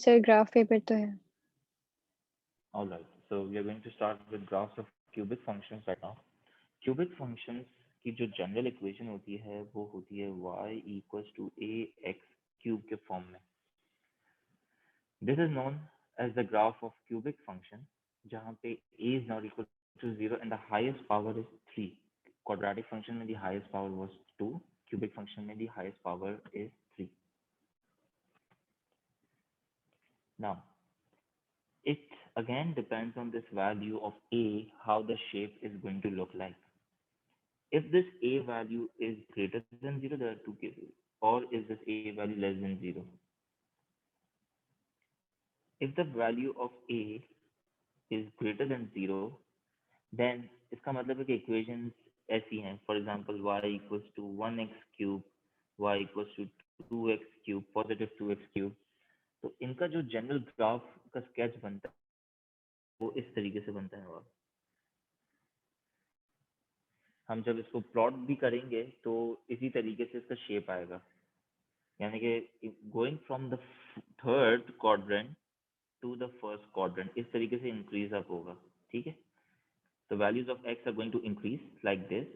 Sir graph paper तो है। All right, so we are going to start with graphs of cubic functions right now. Cubic functions की जो general equation होती है वो होती है y equals to ax cube के फॉर्म में. This is known as the graph of cubic function जहाँ पे a is not equal to 0 and the highest power is 3. Quadratic function में the highest power was 2, cubic function में the highest power is 3. Now it again depends on this value of a how the shape is going to look like. If this a value is greater than 0, there are two cases. Or is this a value less than 0? If the value of a is greater than 0, then इसका मतलब है कि equations ऐसी हैं. For example, y equals to 1x cube, y equals to 2x cube, positive 2x cube. तो इनका जो general graph का स्केच बनता है वो इस तरीके से बनता है. और हम जब इसको प्लॉट भी करेंगे तो इसी तरीके से इसका शेप आएगा. यानी कि going from the third quadrant to the first quadrant इस तरीके से इंक्रीज अप होगा. ठीक है, तो values of x are going to increase like this.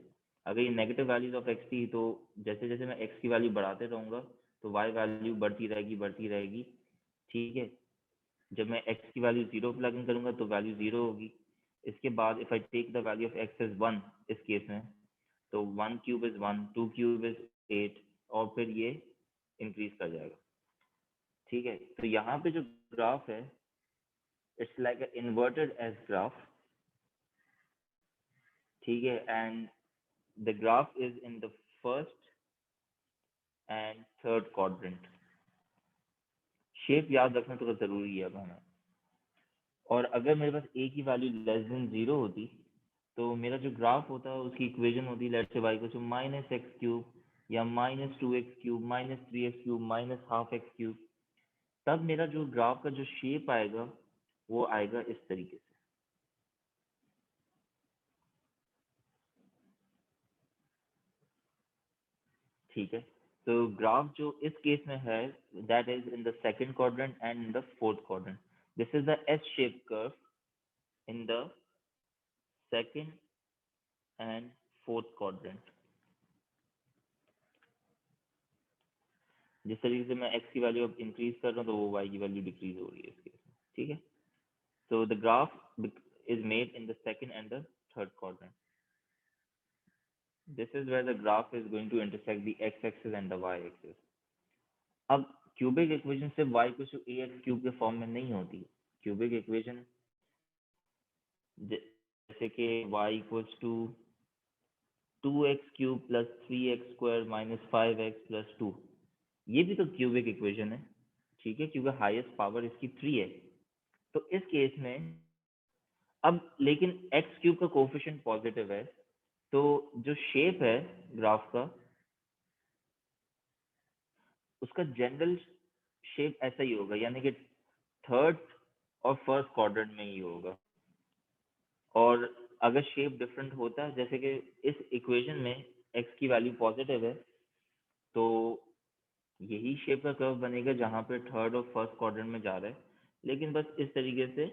अगर ये नेगेटिव वैल्यूज ऑफ एक्स थी तो जैसे जैसे मैं एक्स की वैल्यू बढ़ाते रहूंगा तो वाई वैल्यू बढ़ती रहेगी. ठीक है, जब मैं एक्स की वैल्यू 0 प्लग इन करूंगा तो वैल्यू 0 होगी. इसके बाद if I take the value of x is 1 इस केस में, तो 1 क्यूब इज 1, 2 क्यूब इज 8 और फिर ये इंक्रीज कर जाएगा. ठीक है, तो यहाँ पे जो ग्राफ है it's like a inverted S graph. ठीक है, and the graph is in the first and third quadrant. Shape याद रखना थोड़ा जरूरी है अब हमें. और अगर मेरे पास a की वैल्यू लेस देन 0 होती तो मेरा जो ग्राफ होता है उसकी इक्वेशन होती लेट्स से y को माइनस एक्स क्यूब या minus 2x cube minus 3x cube minus half x cube. तब मेरा जो ग्राफ का जो शेप आएगा वो आएगा इस तरीके से. ठीक है, तो ग्राफ जो इस केस में है that is in the second quadrant and in the fourth quadrant. This is the S shape curve in the second and fourth quadrant. जिस तरीके से मैं x की वैल्यू अब इंक्रीज कर रहा हूँ तो वो y की वैल्यू डिक्रीज हो रही है इस केस में. ठीक है, so the graph is made in the second and the third quadrant. This is where the graph is going to intersect the x-axis and the y-axis. अब क्यूबिक इक्वेशन सिर्फ y को ax क्यूब के form में नहीं होती. Cubic equation जैसे कि y equals to 2x cube plus 3x square minus 5x plus 2, ये भी तो क्यूबिक इक्वेशन है. ठीक है, क्योंकि हाईएस्ट पावर इसकी 3 है. तो इस केस में अब लेकिन x क्यूब का कोफिशिएंट पॉजिटिव है तो जो शेप है ग्राफ का उसका जनरल शेप ऐसा ही होगा. यानी कि थर्ड और फर्स्ट क्वाड्रेंट में ही होगा. और अगर शेप डिफरेंट होता है जैसे कि इस इक्वेशन में x की वैल्यू पॉजिटिव है तो यही शेप का कर्व बनेगा जहां पे थर्ड और फर्स्ट क्वाड्रेंट में जा रहा है. लेकिन बस इस तरीके से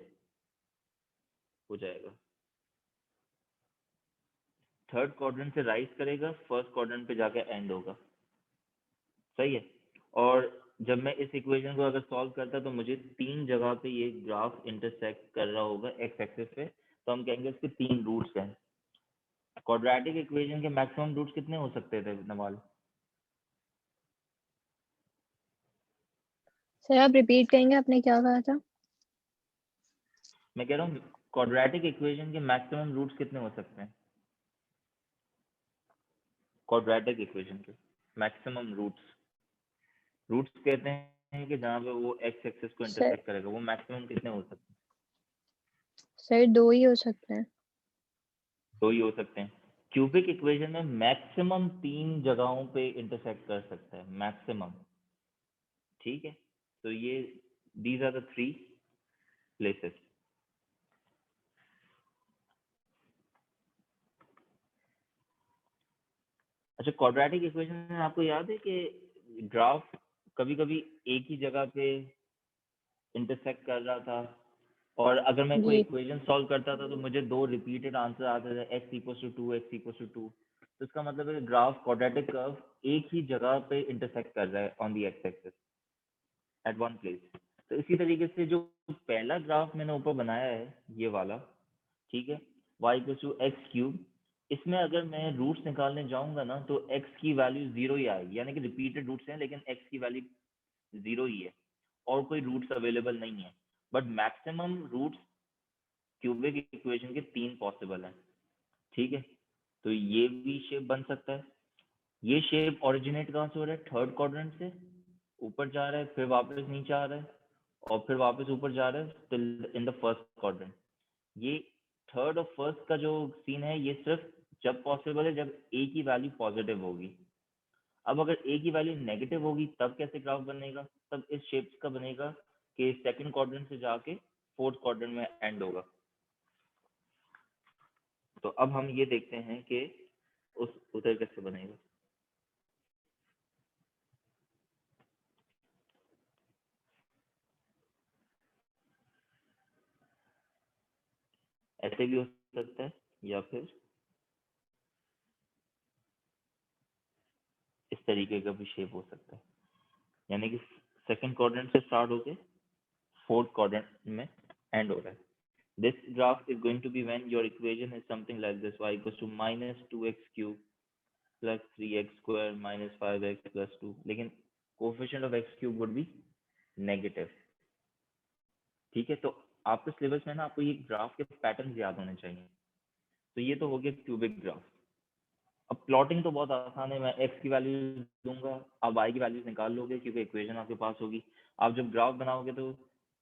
हो जाएगा. थर्ड क्वाड्रेंट से राइज करेगा, फर्स्ट क्वाड्रेंट पे जाकर एंड होगा. सही है. और जब मैं इस इक्वेशन को अगर सॉल्व करता तो मुझे 3 जगह पे ये ग्राफ इंटरसेक्ट कर रहा होगा एक्स एक्सिस पे. तो हम कहेंगे इसके 3 रूट्स हैं. क्वाड्रेटिक इक्वेशन के मैक्सिमम रूट्स कितने हो सकते थे नवाल? सर आप रिपीट करेंगे, आपने क्या कहा था? मैं कह रहा हूँ क्वाड्रेटिक इक्वेशन के मैक्सिमम रूट्स कितने हो सकते हैं? क्वाड्रेटिक इक्वेशन के मैक्सिमम रूट्स. रूट्स कहते हैं कि जहाँ पे वो एक्स एक्सिस को सर इंटरसेक्ट करेगा, वो मैक्सिमम कितने हो सकते हैं? सर 2 ही हो सकते हैं. 2 ही हो सकते हैं. क्यूबिक इक्वेशन में मैक्सिमम 3 जगहों पे इंटरसेक्ट कर सकता है मैक्सिमम. ठीक है, तो ये दीज आर द 3 प्लेसेस. अच्छा, क्वाड्रेटिक इक्वेशन में आपको याद है कि ग्राफ कभी कभी एक ही जगह पे इंटरसेक्ट कर रहा था, और अगर मैं कोई जी इक्वेशन सॉल्व करता था तो मुझे 2 रिपीटेड आंसर आते थे, x equals to 2, x equals to 2। तो इसका मतलब है ग्राफ क्वाड्रेटिक कर्व एक ही जगह पे इंटरसेक्ट कर रहा है on the x axis at one place. तो इसी तरीके से जो पहला ग्राफ मैंने ऊपर बनाया है ये वाला, ठीक है, y equals to x cube, इसमें अगर मैं रूट्स निकालने जाऊंगा ना तो x की वैल्यू 0 ही आएगी, यानी कि रिपीटेड रूट्स हैं लेकिन x की वैल्यू 0 ही है और कोई रूट्स अवेलेबल नहीं है। But maximum roots cubic equation के 3 पॉसिबल हैं, ठीक है। तो ये भी शेप बन सकता है। ये शेप ओरिजिनेट कहाँ से हो रहा है? थर्ड क्वाड्रेंट से ऊपर जा रहा है, फिर वापस नीचे आ रहा है, और फिर वापस ऊपर जा रहा है till in the first quadrant. ये थर्ड और फर्स्ट का जो सीन है ये सिर्फ जब पॉसिबल है जब ए की वैल्यू पॉजिटिव होगी। अब अगर ए की वैल्यू नेगेटिव होगी तब कैसे ग्राफ बनेगा? तब इस शेप का बनेगा कि सेकंड क्वाड्रेंट से जाके फोर्थ क्वाड्रेंट में एंड होगा। तो अब हम ये देखते हैं कि उस उधर कैसे बनेगा। ऐसे भी हो सकता है या फिर इस तरीके का भी शेप हो सकता है, यानी कि सेकंड क्वाड्रेंट से स्टार्ट होके फोर्थ quadrant में end हो रहा है. This graph is going to be when your equation is something like this: y equals to minus 2x cube plus 3x square minus 5x plus 2. लेकिन coefficient of x cube would be negative. ठीक है, तो आपके syllabus में ना आपको ये graph के पैटर्न याद होने चाहिए। तो ये तो हो गया क्यूबिक ग्राफ। अब प्लॉटिंग तो बहुत आसान है, मैं x की वैल्यू दूंगा, आप y की वैल्यूज निकाल लोगे क्योंकि इक्वेशन आपके पास होगी। आप जब ग्राफ बनाओगे तो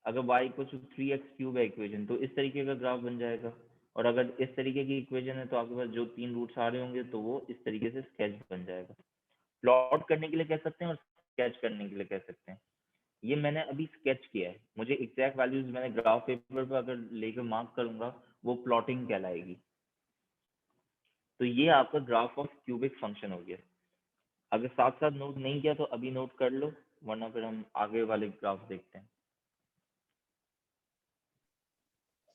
अगर y equal to 3x cube है इक्वेशन, तो इस तरीके का ग्राफ बन जाएगा। और अगर इस तरीके की इक्वेशन है तो आपके पास जो 3 रूट्स आ रहे होंगे तो वो इस तरीके से स्केच बन जाएगा। प्लॉट करने के लिए कह सकते हैं और स्केच करने के लिए कह सकते हैं। ये मैंने अभी स्केच किया है, मुझे एग्जैक्ट वैल्यूज मैंने ग्राफ पेपर पर अगर लेकर मार्क करूंगा वो प्लॉटिंग कहलाएगी। तो ये आपका ग्राफ ऑफ क्यूबिक फंक्शन हो गया। अगर साथ साथ नोट नहीं किया तो अभी नोट कर लो, वरना फिर हम आगे वाले ग्राफ देखते हैं।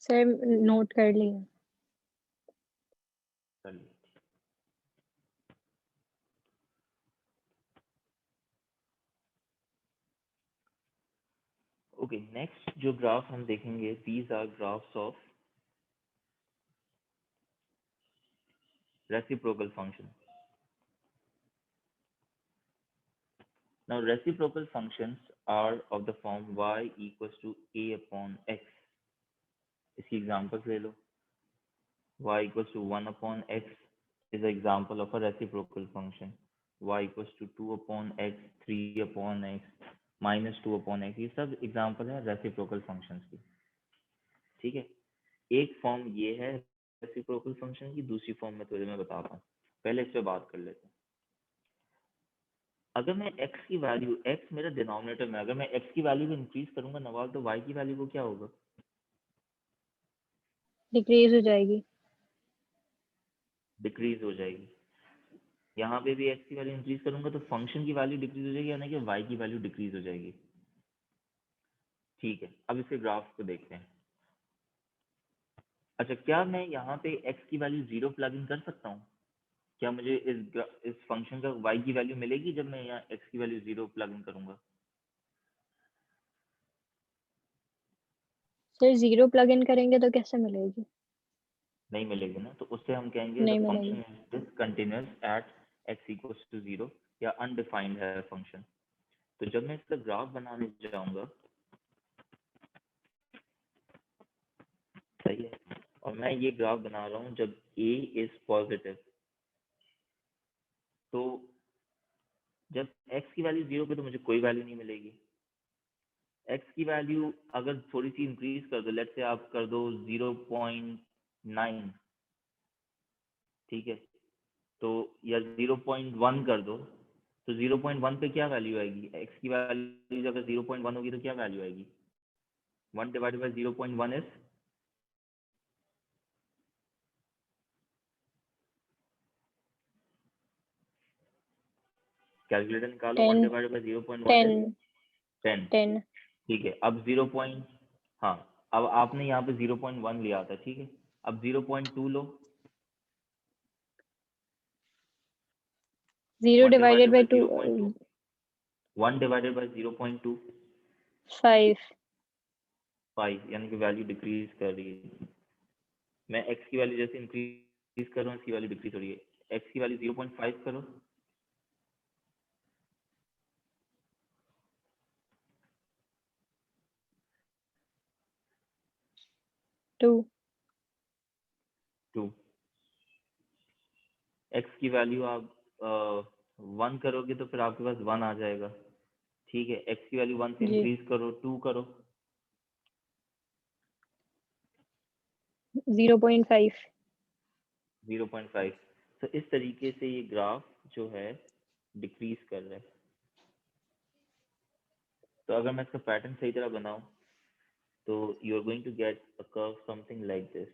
सर, नोट कर लिया। चलिए, ओके, नेक्स्ट जो ग्राफ हम देखेंगे, these are graphs of reciprocal function. Now reciprocal functions are of the form y equals to a upon x। इसकी एग्जांपल्स ले लो। y equals to 1 upon x is an example of a reciprocal function. Y equals to 2 upon x, 3 upon x, minus 2 upon x, ये सब example है reciprocal functions की। ठीक है, एक फॉर्म ये है रेसिप्रोकल फंक्शन की, दूसरी फॉर्म में तुझे मैं बताता हूँ। पहले इस पे बात कर लेते हैं। अगर मैं x की वैल्यू, x मेरा डिनोमिनेटर में, अगर मैं x की वैल्यू को इंक्रीज करूंगा नवाज, तो y की वैल्यू को क्या होगा? डिक्रीज हो जाएगी। डिक्रीज हो जाएगी। यहाँ पे भी x की वैल्यू इंक्रीज करूंगा तो फंक्शन की वैल्यू डिक्रीज हो जाएगी, यानी कि y की वैल्यू डिक्रीज हो जाएगी। ठीक है, अब इसके ग्राफ को देखते हैं। अच्छा, क्या मैं यहाँ पे x की वैल्यू 0 प्लग इन कर सकता हूँ? क्या मुझे इस फंक्शन का y की वैल्यू मिलेगी जब मैं यहाँ x की वैल्यू 0 प्लग इन करूंगा? सर, 0 प्लग इन करेंगे तो कैसे मिलेगी? नहीं मिलेगी ना, तो उससे हम कहेंगे द नहीं फंक्शन मिलेगी। Is discontinuous at x equals to 0, या अनडिफाइंड है फंक्शन। तो जब मैं इसका ग्राफ बनाने जाऊंगा, सही है, और मैं ये ग्राफ बना रहा हूँ जब a इज पॉजिटिव, तो जब x की वैल्यू 0 पे तो मुझे कोई वैल्यू नहीं मिलेगी। x की वैल्यू अगर थोड़ी सी इंक्रीज कर दो, लेट्स से आप कर दो 0.9, ठीक है, तो या 0.1 कर दो, तो 0.1 पे क्या वैल्यू आएगी? x की वैल्यू अगर 0.1 होगी तो क्या वैल्यू आएगी? 1 डिवाइडेड बाई 0.1 इज, कैलकुलेटर निकालो, 1 10 डिवाइडेड बाई 0.1 10 इज 10। 10 ठीक है, अब 0. हाँ, अब आपने यहाँ पे 0.1 लिया था, ठीक है, अब 0.2 लो। 0 1 divided by 2 0.2, 1 डिवाइडेड बाय 0.2, 5 5, यानी कि वैल्यू डिक्रीज कर रही है। मैं x की वैल्यू जैसे इंक्रीज कर रहा हूँ, इसकी वैल्यू डिक्रीज हो रही है। x की वैल्यू 0.5 करो, 2 2, x की वैल्यू आप 1 करोगे तो फिर आपके पास 1 आ जाएगा, ठीक है। x की वैल्यू 1 से जी इंक्रीज करो, 2 करो, 0.5 0.5। तो इस तरीके से ये ग्राफ जो है डिक्रीज कर रहा है। तो अगर मैं इसका पैटर्न सही तरह बनाऊं तो you are going to get a curve something like this,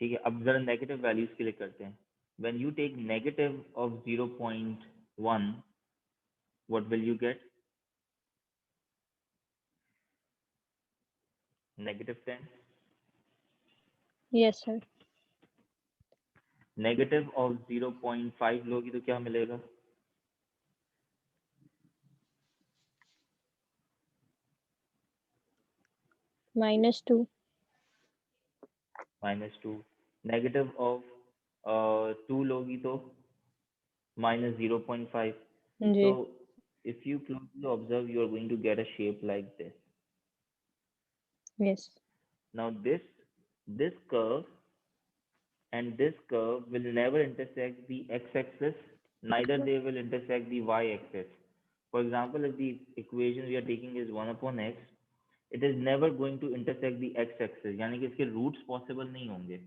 ठीक है। अब जरा नेगेटिव वैल्यूज के लिए करते हैं। When you take negative of 0.1, what will you get? -10। Yes sir negative of 0.5 लोगी तो क्या मिलेगा? -2 -2। नेगेटिव ऑफ 2 लोगी तो -0.5। जी So if you closely observe, you are going to get a shape like this. Yes Now this curve and this curve will never intersect the x-axis, neither they will intersect the y-axis. For example, if the equation we are taking is 1 upon x, it is never going to intersect the x-axis, यानी कि इसके roots possible नहीं होंगे,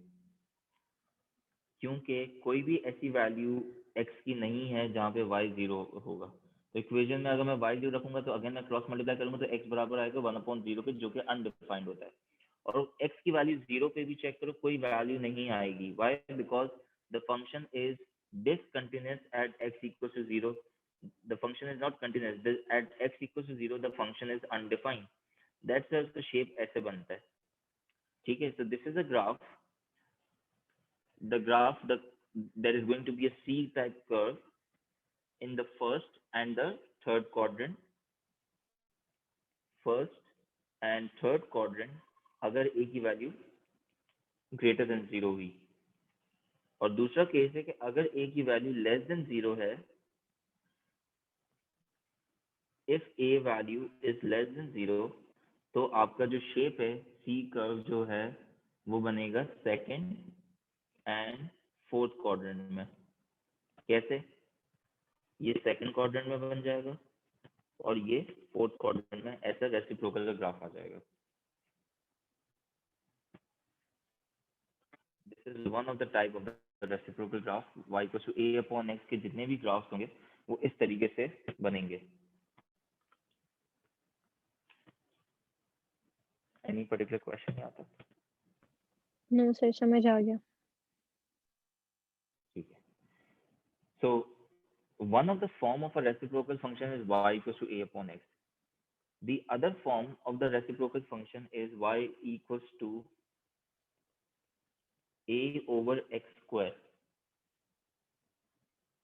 क्योंकि कोई भी ऐसी value x की नहीं है जहाँ पे y 0 होगा। तो इक्वेशन में अगर मैं y 0 रखूंगा तो अगेन मैं क्रॉस मल्टीप्लाई करूंगा तो x बराबर आएगा 1/0 पे, जो कि अनडिफाइंड होता है। और x की वैल्यू 0 पे भी चेक करो, कोई वैल्यू नहीं आएगी। Why? Because the function is discontinuous at x equals to 0. The function is not continuous. At x equals to 0, the function is undefined. That's why उसका शेप ऐसे बनता है, ठीक है। So this is a graph. There is going to be a C type curve in the first and the third quadrant. First and third quadrant, अगर a की value greater than 0 हुई, और दूसरा केस है कि अगर a की value less than 0 है, if a value is less than 0, तो आपका जो शेप है C कर्व जो है वो बनेगा सेकंड एंड फोर्थ क्वाड्रेंट में। कैसे? ये सेकंड क्वाड्रेंट में बन जाएगा और ये फोर्थ क्वाड्रेंट में, ऐसा रेसिप्रोकल का ग्राफ आ जाएगा। This is one of the type of the reciprocal graph. y equals to a upon x के जितने भी ग्राफ्स होंगे वो इस तरीके से बनेंगे। एनी पर्टिकुलर क्वेश्चन यहाँ तक? नो सर समझ आ गया ठीक है। So one of the form of a reciprocal function is y equals to a upon x. The other form of the reciprocal function is y equals to a over x square.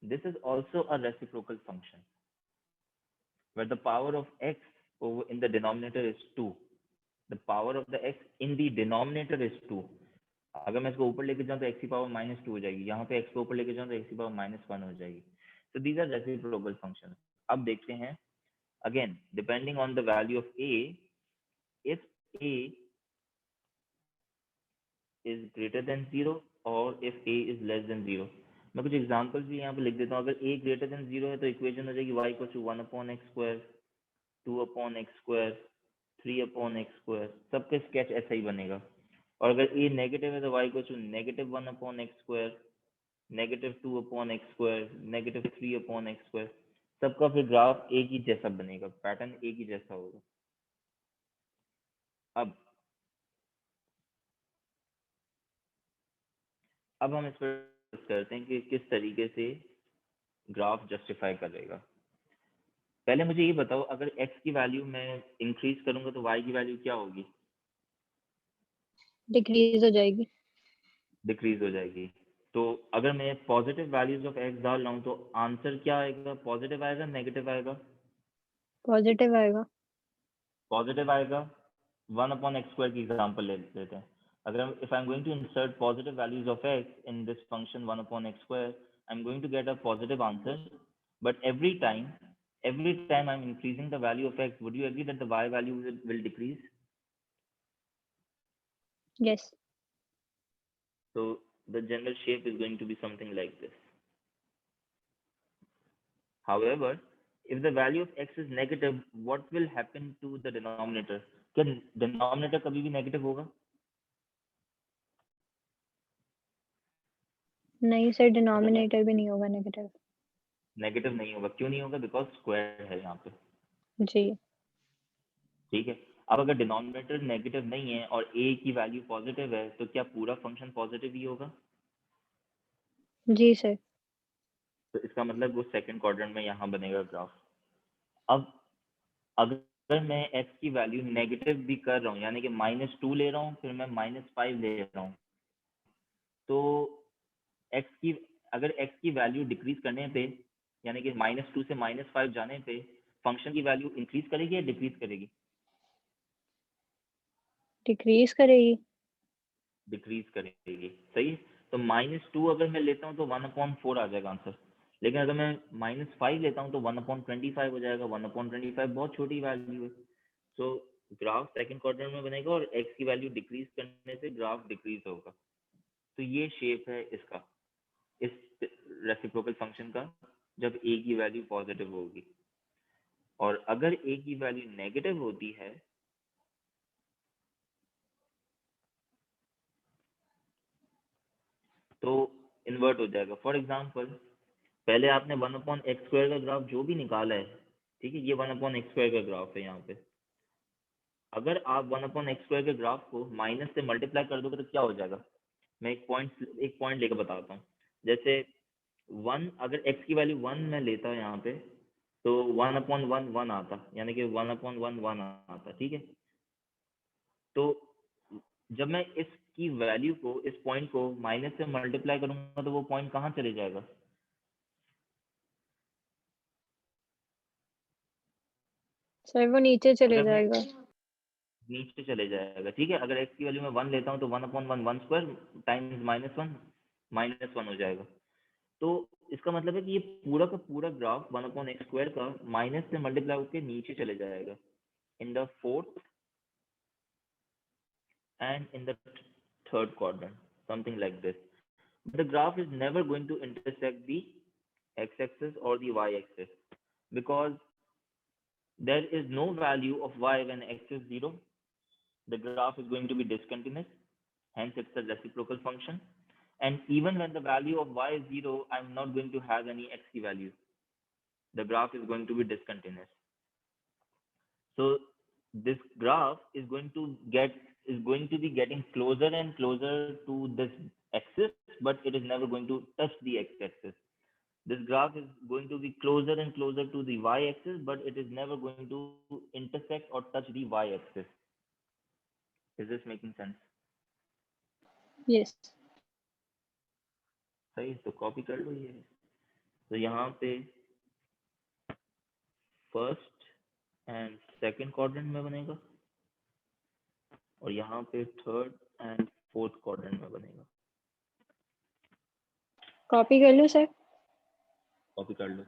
This is also a reciprocal function where the power of x over in the denominator is 2. The power of the x in the denominator is 2. अगर मैं इसको ऊपर लेके जाऊं तो x की power -2 हो जाएगी, यहाँ पे x को ऊपर लेके जाऊं तो x की पावर -1 हो जाएगी। So these are reciprocal functions. अब देखते हैं, again depending on the value of a, if a is greater than 0 और if a is less than 0। मैं कुछ एग्जांपल्स भी यहाँ पे लिख देता हूँ। अगर a greater than 0 है तो इक्वेशन हो जाएगी y equal to 1 upon x square, 2 upon x square, 3 upon x square. सबका स्केच ऐसा ही बनेगा। और अगर a नेगेटिव है तो y equal to -1 upon x square, -2 upon x square, -3 upon x square. सबका फिर ग्राफ एक ही जैसा बनेगा, पैटर्न एक ही जैसा होगा। अब हम इस पर करते हैं कि किस तरीके से ग्राफ जस्टिफाई करेगा। पहले मुझे ये बताओ, अगर x की वैल्यू मैं इंक्रीज करूंगा तो y की वैल्यू क्या होगी? डिक्रीज हो जाएगी। डिक्रीज हो जाएगी। तो अगर मैं पॉजिटिव वैल्यूज ऑफ x डाल रहा हूँ तो आंसर क्या आएगा? पॉजिटिव आएगा, नेगेटिव आएगा? पॉजिटिव आएगा। पॉजिटिव आएगा। 1/x² की एग्जांपल ले लेते हैं। अगर हम if I am going to insert positive values of x in this function 1/x², I am going to get a positive answer, but every time I'm increasing the value of x, would you agree that the y value will decrease? Yes. So the general shape is going to be something like this. However, if the value of x is negative, what will happen to the denominator? क्या denominator कभी भी negative होगा? नहीं sir, denominator भी नहीं होगा negative. Negative नहीं होगा। क्यों नहीं होगा? बिकॉज स्क्वायर है यहाँ पे। जी। ठीक है। अब अगर डिनोमिनेटर नेगेटिव नहीं है और a की वैल्यू पॉजिटिव है तो क्या पूरा फंक्शन पॉजिटिव ही होगा? जी सर। तो इसका मतलब वो सेकंड क्वाड्रेंट में यहाँ बनेगा ग्राफ। अब अगर मैं x की वैल्यू नेगेटिव भी कर रहा हूँ, यानी कि -2 ले रहा हूँ, फिर मैं -5 ले रहा हूँ, तो x की अगर x की वैल्यू डिक्रीज करने पे, यानी कि -2 से -5 जाने पे फंक्शन की वैल्यू इंक्रीज करेगी या डिक्रीज करेगी? डिक्रीज करेगी। डिक्रीज करेगी। सही है। तो -2 अगर मैं लेता हूँ तो 1/4 आ जाएगा आंसर। लेकिन अगर मैं -5 लेता हूँ तो 1/25 हो जाएगा। 1/25 बहुत छोटी वैल्यू है। सो ग्राफ सेकंड क्वाड्रेंट में बनेगा और x की वैल्यू डिक्रीज करने से ग्राफ डिक्रीज होगा। तो ये शेप है इसका, इस रेसिप्रोकल फंक्शन का, जब a की वैल्यू पॉजिटिव होगी। और अगर a की वैल्यू नेगेटिव होती है तो इन्वर्ट हो जाएगा। फॉर एग्जाम्पल, पहले आपने 1/x² का ग्राफ जो भी निकाला है, ठीक है, ये 1/x² का ग्राफ है यहाँ पे। अगर आप 1/x² के ग्राफ को माइनस से मल्टीप्लाई कर दोगे तो क्या हो जाएगा? मैं एक पॉइंट लेकर बताता हूँ। जैसे 1, अगर x की वैल्यू 1 मैं लेता हूँ यहाँ पे, तो 1/1 1 आता, यानी कि 1/1 1 आता। ठीक है। तो जब मैं इसकी वैल्यू को, इस पॉइंट को माइनस से मल्टीप्लाई करूंगा तो वो पॉइंट कहाँ चले जाएगा? सर वो नीचे चले अगर मैं जाएगा। नीचे चले जाएगा। ठीक है। अगर x की वैल्यू मैं 1 लेता हूँ तो 1/1 टाइम्स -1 हो जाएगा। तो इसका मतलब है कि ये पूरा का पूरा ग्राफ 1/x² का माइनस से मल्टीप्लाई होकर नीचे चले जाएगा in the fourth and in the third quadrant, something like this. But the graph is never going to intersect the x-axis or the y-axis because there is no value of y when x is 0. The graph is going to be discontinuous, hence it's a reciprocal function. And even when the value of y is 0, I'm not going to have any x value. The graph is going to be discontinuous. So this graph is going to be getting closer and closer to this axis, but it is never going to touch the x-axis. This graph is going to be closer and closer to the y-axis, but it is never going to intersect or touch the y-axis. Is this making sense? Yes. सही, तो copy कर लो ये। तो यहाँ पे first and second quadrant में बनेगा और यहाँ पे थर्ड एंड फोर्थ क्वाड्रेंट में बनेगा। कॉपी कर लो सर। कॉपी कर लो।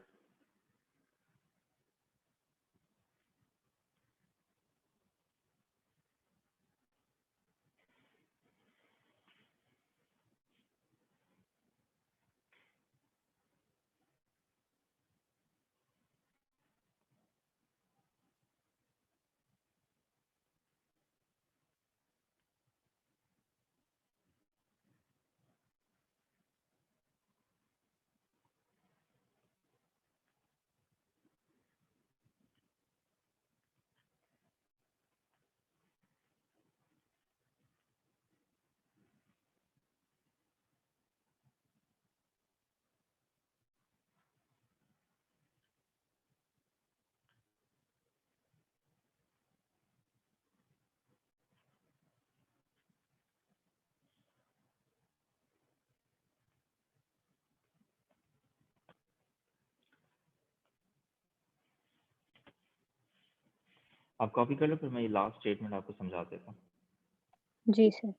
आप कॉपी कर लो, फिर मैं ये लास्ट स्टेटमेंट आपको समझा देता हूँ। जी सर।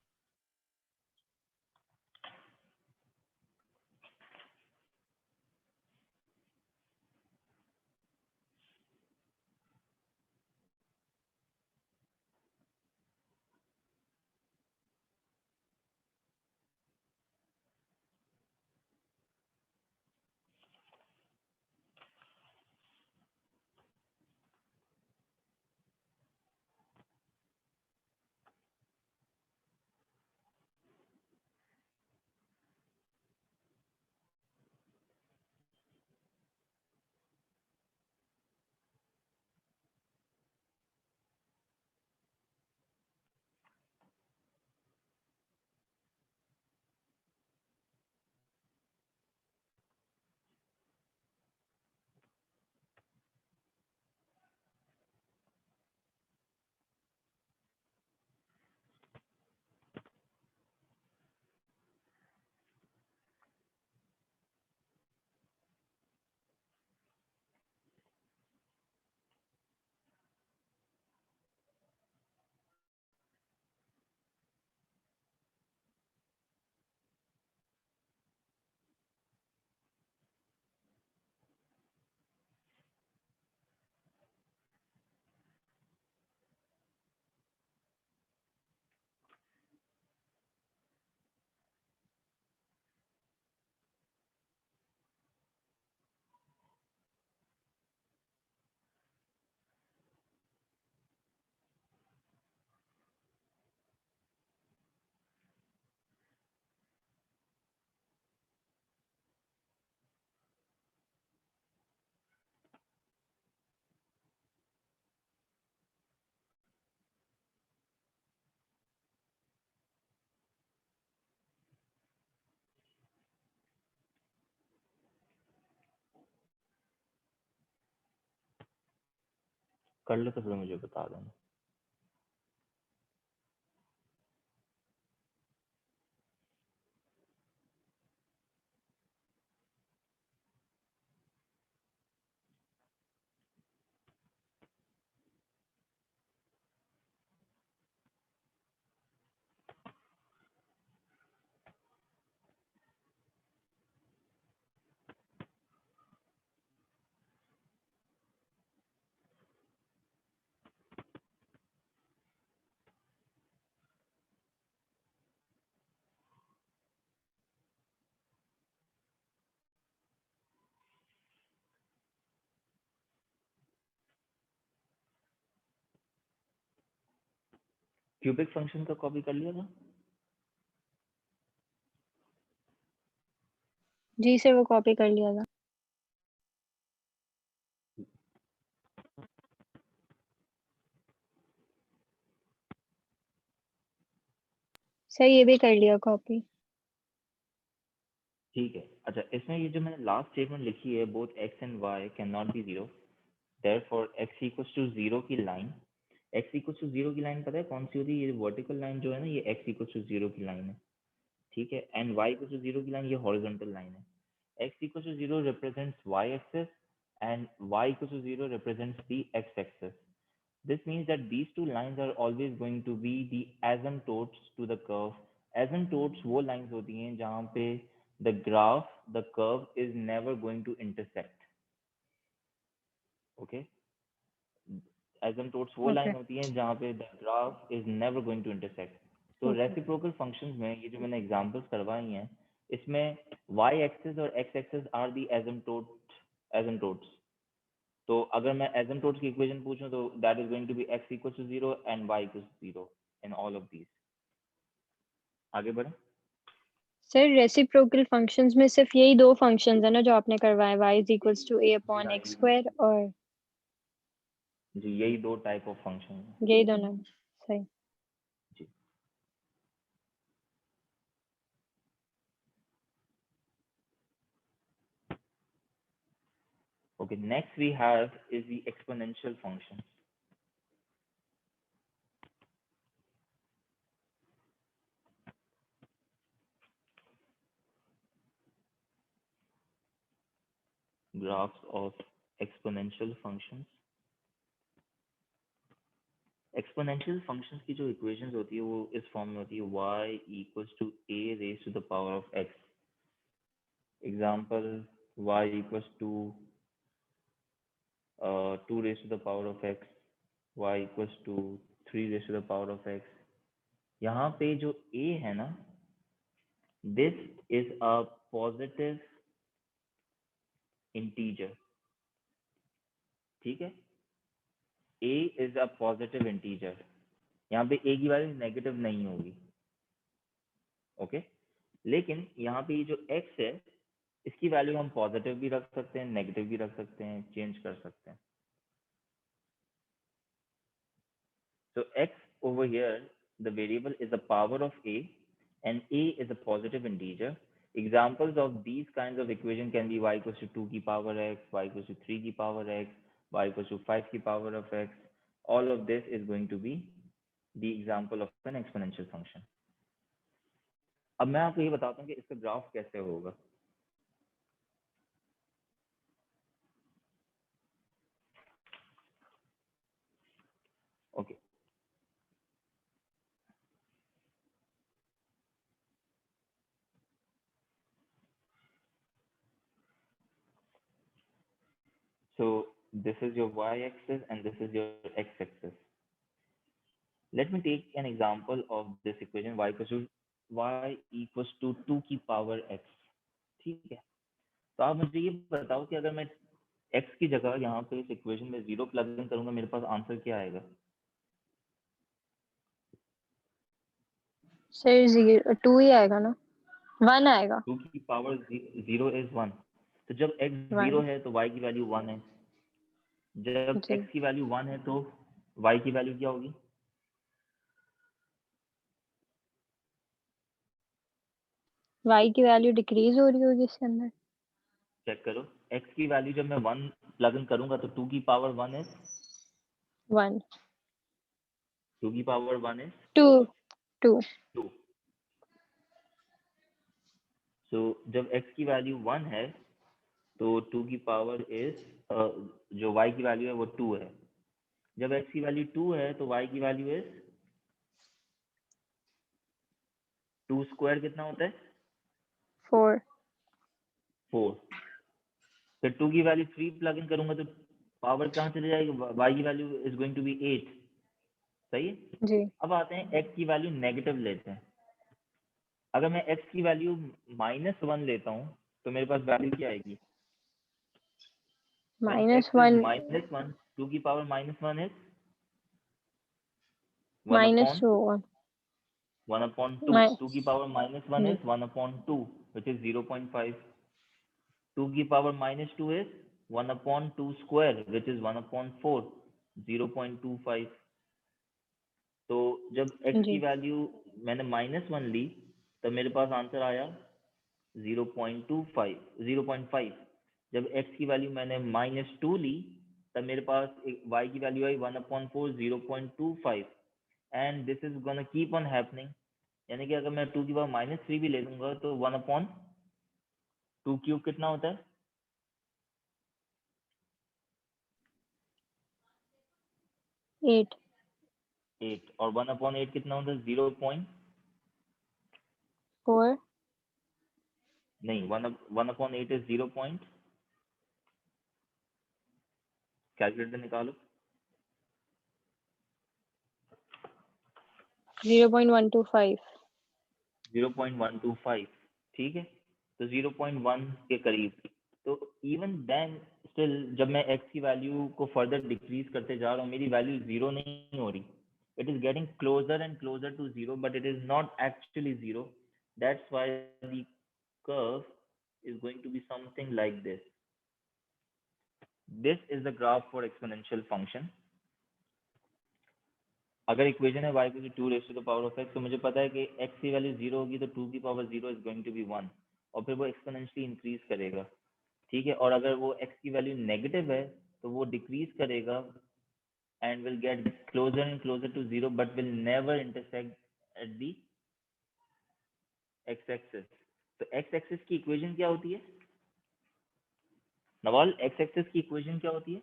कर लो तो फिर मुझे बता देना। क्यूबिक फंक्शन का कॉपी कर लिया था? जी सर, वो कॉपी कर लिया था। सर ये भी कर लिया कॉपी। ठीक है। अच्छा, इसमें ये जो मैंने लास्ट स्टेटमेंट लिखी है, both x and y can not be zero, therefore x equals to zero की line, x equals to zero की लाइन पता है कौन सी होती है? ये वर्टिकल लाइन जो है ना, ये एक्स इक्वल्स टू जीरो की लाइन है, ठीक है। And y equals to zero की लाइन ये हॉरिजॉन्टल लाइन है। X equals to zero represents y axis and y equals to 0 represents the x-axis. This means that these two lines are always going to be the asymptotes to the curve. Asymptotes वो lines होती हैं जहाँ पे the graph, the curve is never going to intersect. Okay? Asymptotes वो okay. line होती हैं जहाँ पे the graph is never going to intersect. तो ओके। reciprocal functions में ये जो मैंने examples करवाई हैं, इसमें y axis और x axis are the asymptotes. तो अगर मैं asymptotes की इक्वेशन पूछूं तो that is going to be x equals to 0 and y equals to 0 in all of these. आगे बढ़े। सर रेसिप्रोकल फंक्शंस में सिर्फ यही दो फंक्शंस है ना जो आपने करवाए, y is equals to a जी अपॉन हाँ, एक्स स्क्वायर, और जी यही दो टाइप ऑफ फंक्शन है। यही दोनों। सही। जी। Okay, next we have is the exponential functions. Graphs of exponential functions. Exponential functions की जो इक्वेशंस होती है वो इस फॉर्म में होती है y equals to a raise to the power of x. Example y equals to 2 raised to the power of x, y equals to 3 raised to the power of x. यहाँ पे जो a है ना, this is a positive integer. ठीक है, a is a positive integer. यहाँ पे a की वैल्यू नेगेटिव नहीं होगी. ओके, लेकिन यहाँ पे ये जो x है इसकी वैल्यू हम पॉजिटिव भी रख सकते हैं, नेगेटिव भी रख सकते हैं, चेंज कर सकते हैं. So x over here, the variable is the power of a, and a is a positive integer. Examples of these kinds of equation can be y equals to 2 की power x, y equals to 3 की power x, y equals to 5 की power of x. All of this is going to be the example of an exponential function. अब मैं आपको ये बताता हूँ कि इसका ग्राफ कैसे होगा. Okay. So this is your y-axis and this is your x-axis. Let me take an example of this equation y equals to 2 की power x. ठीक है, तो आप मुझे ये बताओ कि अगर मैं x की जगह यहाँ पे इस इक्वेशन में 0 प्लग इन करूंगा मेरे पास आंसर क्या आएगा? सर 2 ही आएगा ना, 1 आएगा. 2 की पावर 0 is 1. तो जब x 0 है तो y की वैल्यू 1 है. जब जी, x की वैल्यू 1 है तो y की वैल्यू क्या होगी? y की वैल्यू डिक्रीज हो रही होगी इसके अंदर. चेक करो, x की वैल्यू जब मैं 1 प्लग इन करूंगा तो 2 की पावर 1 है, 1 2 की पावर 1 है 2 2. सो जब x की वैल्यू 1 है तो 2 की पावर इज जो y की वैल्यू है वो 2 है. जब x की वैल्यू 2 है तो y की वैल्यू इज 2 स्क्वायर कितना होता है? 4. 4. फिर 2 की वैल्यू 3 प्लग इन करूंगा तो पावर कहाँ चले जाएगी? y की value is going to be 8. सही है. जी, अब आते हैं x की वैल्यू नेगेटिव लेते हैं. अगर मैं x की वैल्यू -1 लेता हूँ तो मेरे पास वैल्यू क्या आएगी? When x is -1 -1, 2 की पावर -1 is 1 -2 upon होगा. 1 upon 2. 2 की पावर -1 जी, is 1 upon 2, which is 0.5. 2 की power -2 is 1 upon 2 square, which is 1 upon 4, 0.25. तो जब x की जी, वैल्यू मैंने -1 ली तब मेरे पास आंसर आया 0.25, 0.5. जब x की वैल्यू मैंने -2 ली तब मेरे पास y की value I 1 upon 4, 0.25. And this is gonna keep on happening. यानी कि अगर मैं 2 की पावर -3 भी ले लूंगा तो 1 अपॉन 2 क्यूब कितना होता है? 8. 8. और 1 अपॉन 8 कितना होता है? 0 पॉइंट 4. नहीं, 1 अपॉन 8 इज 0 पॉइंट. कैलकुलेटर निकालो. 0.125. 0.125. ठीक है, तो 0.1 के करीब. तो इवन देन स्टिल जब मैं x की वैल्यू को फर्दर डिक्रीज करते जा रहा हूँ मेरी वैल्यू 0 नहीं हो रही. It is getting closer and closer to 0, but it is not actually 0. That's why the curve is going to be something like this. This is the graph for exponential function. अगर equation है y equal to 2 raise to the power of x, तो मुझे पता है कि x की value 0 होगी तो 2 की power 0 is going to be 1, और फिर वो एक्सपोनेंशियली इंक्रीज करेगा. ठीक है, और अगर वो x की वैल्यू नेगेटिव है तो वो डिक्रीज करेगा and will get closer and closer to 0 but will never intersect at the x-axis. तो x-axis की इक्वेशन क्या होती है नवाल? x-axis की इक्वेशन क्या होती है?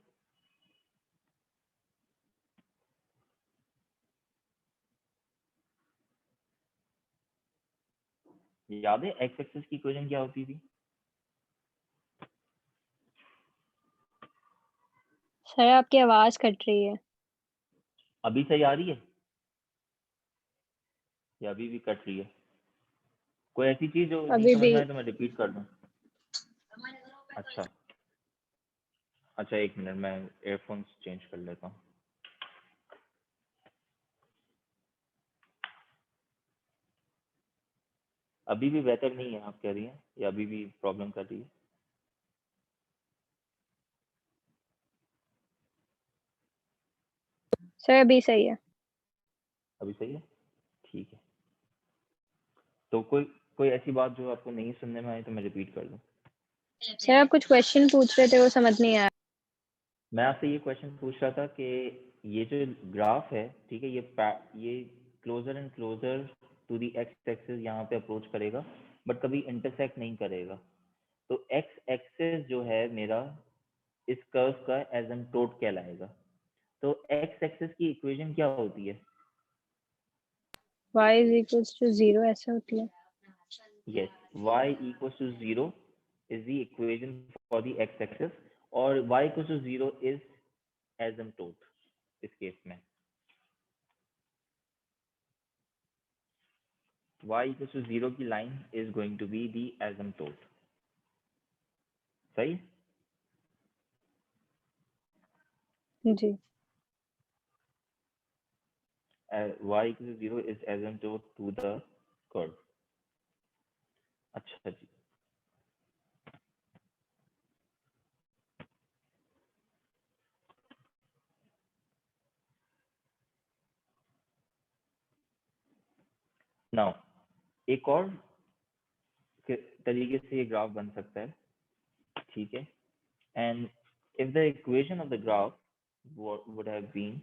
याद है एक्स एक्सिस की इक्वेशन क्या होती थी? सर आपकी आवाज कट रही है। अभी सही आ रही है या अभी भी कट रही है? कोई ऐसी चीज जो नहीं अभी समझ भी। में आए तो मैं रिपीट कर दूं? अच्छा अच्छा, एक मिनट, मैं एयरफोन्स चेंज कर लेता हूँ। अभी भी बेहतर नहीं है आप कह रही हैं, या अभी भी प्रॉब्लम कर रही है? सर अभी सही है। अभी सही है, ठीक है। तो कोई कोई ऐसी बात जो आपको नहीं सुनने में आई तो मैं रिपीट कर दूं? सर आप कुछ क्वेश्चन पूछ रहे थे, वो समझ नहीं आया। मैं आपसे ये क्वेश्चन पूछ रहा था कि ये जो ग्राफ है, ठीक है, ये closer and closer to the x axis यहाँ पे अप्रोच करेगा, बट कभी इंटरसेक्ट नहीं करेगा। तो एक्स एक्सिस जो है मेरा इस कर्व का एसिम्प्टोट कहलाएगा। तो एक्स एक्सिस की इक्वेशन क्या होती है? y इज इक्वल्स टू 0 ऐसे होती है। Yes, y equals to 0 is the equation for the x-axis, और y equals to 0 is asymptote इस केस में। y equals to 0 की line is going to be the asymptote। सही? जी। y equals to 0 is asymptote to the curve। अच्छा जी। Now एक और तरीके से ये ग्राफ बन सकता है, ठीक है। And if the equation of the graph would have been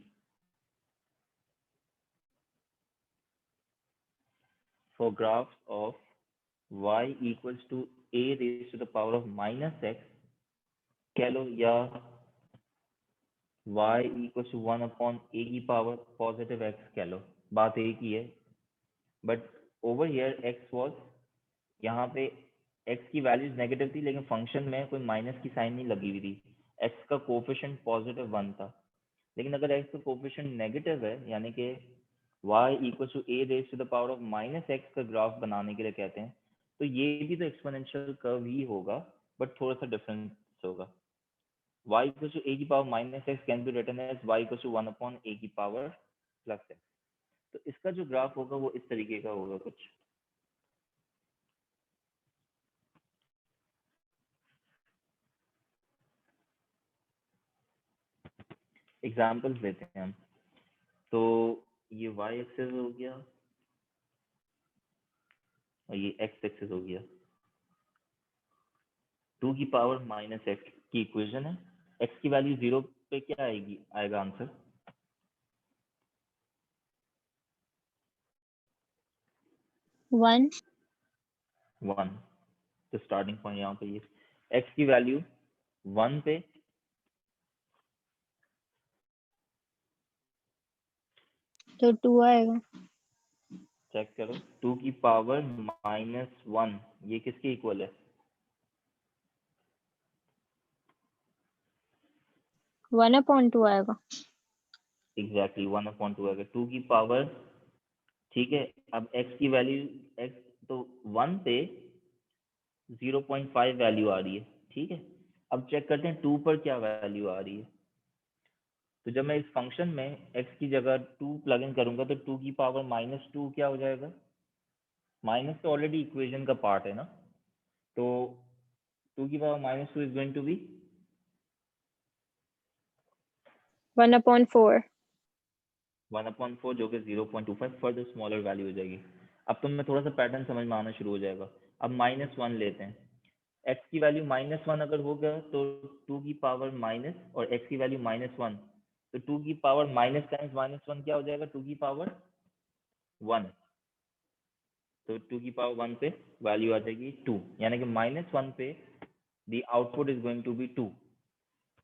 for graphs of y equals to a raised to the power of minus x कह लो, या y equals to 1 upon a की पावर पॉजिटिव x कह लो, बात एक ही है। But over here x was, यहाँ पे x की वैल्यूज नेगेटिव थी, लेकिन फंक्शन में कोई माइनस की साइन नहीं लगी हुई थी। x का कोफिशिएंट पॉजिटिव 1 था। लेकिन अगर x का कोफिशिएंट नेगेटिव है, यानी कि y equals to a raised to the power of minus x का ग्राफ बनाने के लिए कहते हैं, तो ये भी तो एक्सपोनेंशियल कर्व ही होगा, बट थोड़ा सा डिफरेंस होगा। y equals to a की power minus x can be written as y equals to 1 upon a की पावर प्लस एक्स। तो इसका जो ग्राफ होगा वो इस तरीके का होगा कुछ। एग्जाम्पल्स लेते हैं हम। तो ये y एक्सिस हो गया और ये x एक्सिस हो गया। 2 की पावर माइनस एक्स की इक्वेशन है। x की वैल्यू 0 पे क्या आएगी, आएगा आंसर 1। 1। तो स्टार्टिंग पॉइंट यहाँ पे ये x की वैल्यू 1 पे, तो 2 आएगा। चेक करो, 2 की पावर माइनस 1 ये किसके इक्वल है? 1/2 आएगा। एग्जैक्टली 1/2 आएगा। 2 की पावर, ठीक है। अब x की वैल्यू, x तो 1 पे 0.5 वैल्यू आ रही है, ठीक है। अब चेक करते हैं 2 पर क्या वैल्यू आ रही है। तो जब मैं इस फंक्शन में x की जगह 2 प्लग इन करूंगा तो 2 की पावर -2 क्या हो जाएगा? माइनस तो ऑलरेडी इक्वेशन का पार्ट है ना, तो 2 की power -2 is going to be 1/4। 1/4, जो कि 0.25 फर्दर स्मॉलर वैल्यू हो जाएगी। अब तो मैं थोड़ा सा पैटर्न समझ में आना शुरू हो जाएगा। अब -1 लेते हैं, x की वैल्यू -1 अगर हो गया तो 2 की पावर माइनस, और x की वैल्यू -1, तो 2 की पावर माइनस टाइम्स -1 क्या हो जाएगा? 2 की पावर 1। तो 2 की पावर 1 पे वैल्यू आ जाएगी 2, यानी कि -1 पे the output is going to be 2।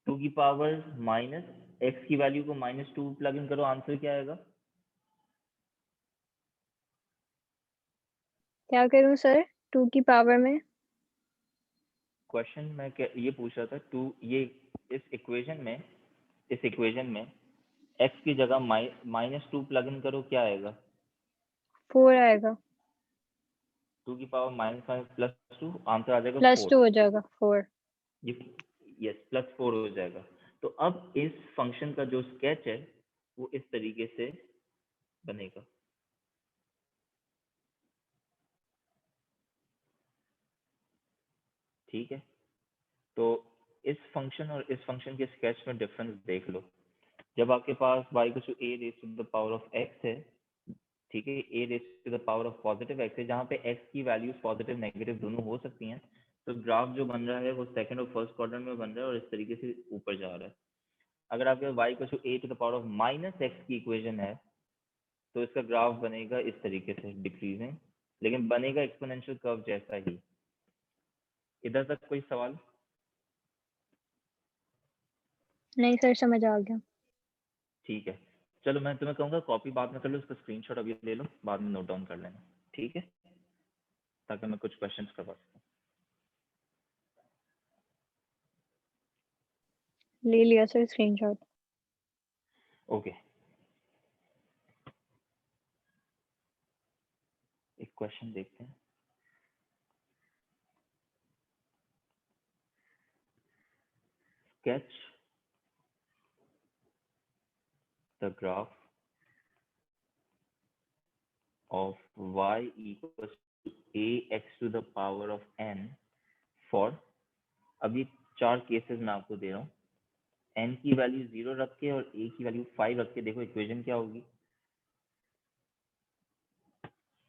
2 की पावर माइनस x की वैल्यू को -2 प्लग इन करो, आंसर क्या आएगा? क्या करूं सर? 2 की पावर में क्वेश्चन मैं ये पूछ रहा था टू ये इस इक्वेशन में x की जगह -2 प्लग इन करो, क्या आएगा? 4 आएगा, 2 की पावर -+2, आंसर आ जाएगा +2 4। हो जाएगा 4। ये यस +4 हो जाएगा। तो अब इस फंक्शन का जो स्केच है वो इस तरीके से बनेगा। ठीक है, तो इस फंक्शन और इस फंक्शन के स्केच में डिफरेंस देख लो। जब आपके पास y को a raise to the power of x है, ठीक है, a raise to the power of positive x है, जहाँ पे x की वैल्यूज पॉजिटिव नेगेटिव दोनों हो सकती हैं, तो ग्राफ जो बन रहा है वो सेकंड और फर्स्ट क्वाड्रेंट में बन रहा है और इस तरीके से ऊपर जा रहा है। अगर आपके y को a to the power of -x की इक्वेशन है तो इसका ग्राफ बनेगा इस तरीके से डिक्रीजिंग, लेकिन बनेगा एक्सपोनेंशियल कर्व जैसा ही। इधर तक कोई सवाल? नहीं सर, समझ आ गया। ठीक है, चलो मैं तुम्हें कहूँगा कॉपी बाद में कर लो, उसका स्क्रीनशॉट अभी ले लो, बाद में नोट डाउन कर लेना, ठीक है, ताकि मैं कुछ क्वेश्चंस करवा सकूँ। ले लिया सर स्क्रीनशॉट। ओके, एक क्वेश्चन देखते हैं। Sketch the graph of y equals to ax to the power of n for, अभी 4 केसेस मैं आपको दे रहा हूँ, n की वैल्यू 0 रख के और a की वैल्यू 5 रख के देखो इक्वेशन क्या होगी।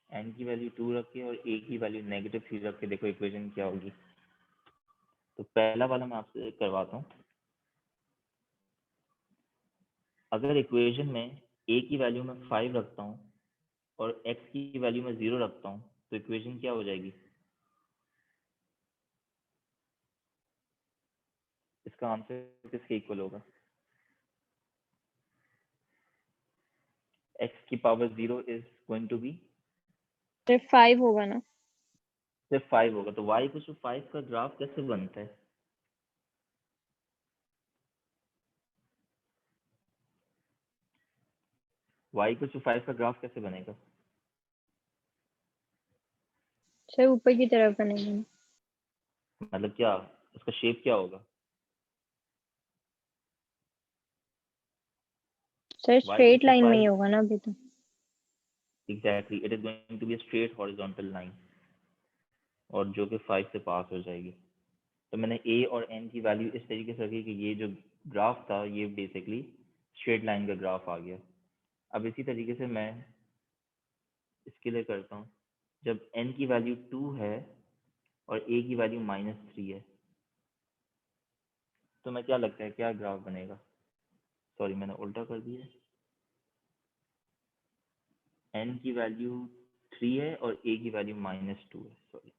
n की वैल्यू 2 रख के और a की वैल्यू -3 रख के देखो इक्वेशन क्या होगी। तो पहला वाला मैं आपसे करवाता हूँ। अगर इक्वेशन में a की वैल्यू में 5 रखता हूँ और x की वैल्यू में 0 रखता हूँ तो इक्वेशन क्या हो जाएगी? इसका आंसर किसके इक्वल होगा? x की power 0 is going to be सिर्फ 5 होगा ना? सिर्फ 5 होगा। तो y इक्वल टू 5 का ग्राफ कैसे बनता है? y इक्वल टू 5 का ग्राफ कैसे बनेगा? सर ऊपर की तरफ बनेगा। मतलब क्या, उसका शेप क्या होगा? Sir y equal straight to line में ही 5 होगा ना अभी तो। Exactly, it is going to be straight horizontal line, और जो कि 5 से पास हो जाएगी। तो मैंने a और n की वैल्यू इस तरीके से रखी कि ये जो ग्राफ था ये बेसिकली स्ट्रेट लाइन का ग्राफ आ गया। अब इसी तरीके से मैं इसके लिए करता हूँ, जब n की वैल्यू 2 है और a की वैल्यू -3 है, तो मैं क्या लगता है क्या ग्राफ बनेगा? सॉरी मैंने उल्टा कर दिया। n की वैल्यू 3 है और a की वैल्यू -2 है, सॉरी,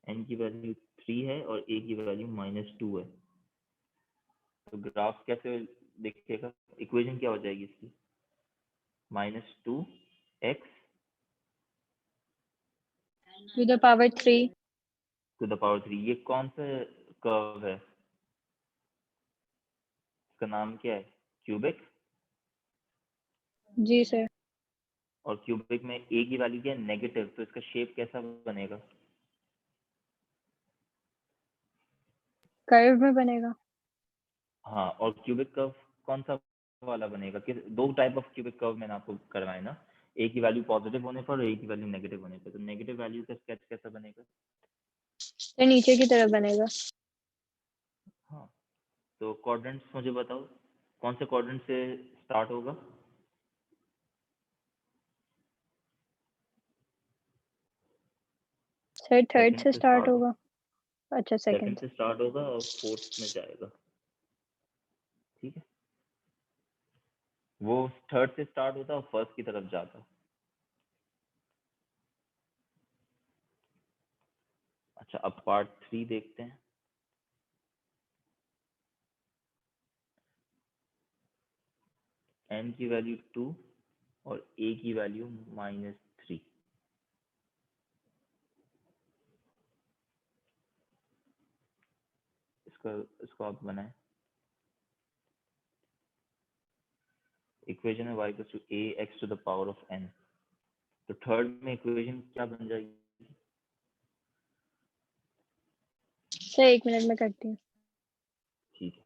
n की वैल्यू 3 है और a की वैल्यू -2 है, तो ग्राफ कैसे दिखेगा? इक्वेशन क्या हो जाएगी इसकी? -2x to the power 3। To the power 3। ये कौन सा कर्व है? इसका नाम क्या है? क्यूबिक। जी सर। और क्यूबिक में a की वैल्यू क्या है? नेगेटिव, तो इसका शेप कैसा बनेगा? कर्व में बनेगा। हाँ, और क्यूबिक कर्व कौन सा वाला बनेगा? कि दो टाइप ऑफ क्यूबिक कर्व मैंने आपको करवाए ना, a की वैल्यू पॉजिटिव होने पर और a की वैल्यू नेगेटिव होने पर। तो नेगेटिव वैल्यू का स्केच कैसा बनेगा? सर नीचे की तरफ बनेगा। हाँ, तो क्वाड्रेंट्स मुझे बताओ, कौन से क्वाड्रेंट से स्टार्ट होगा? सर थर्ड सेकंड से से स्टार्ट स्टार्ट होगा। अच्छा सेकंड सेकंड से। से स्टार्ट होगा और फोर्थ में जाएगा, ठीक है। वो थर्ड से स्टार्ट होता और फर्स्ट की तरफ जाता। अच्छा, अब पार्ट 3 देखते हैं। n की वैल्यू 2 और a की वैल्यू -3। इसको आप बनाएं। इक्वेशन है y equals to a x to the power of n। तो थर्ड में इक्वेशन क्या बन जाएगी? सर 1 मिनट में करती हूँ। ठीक है।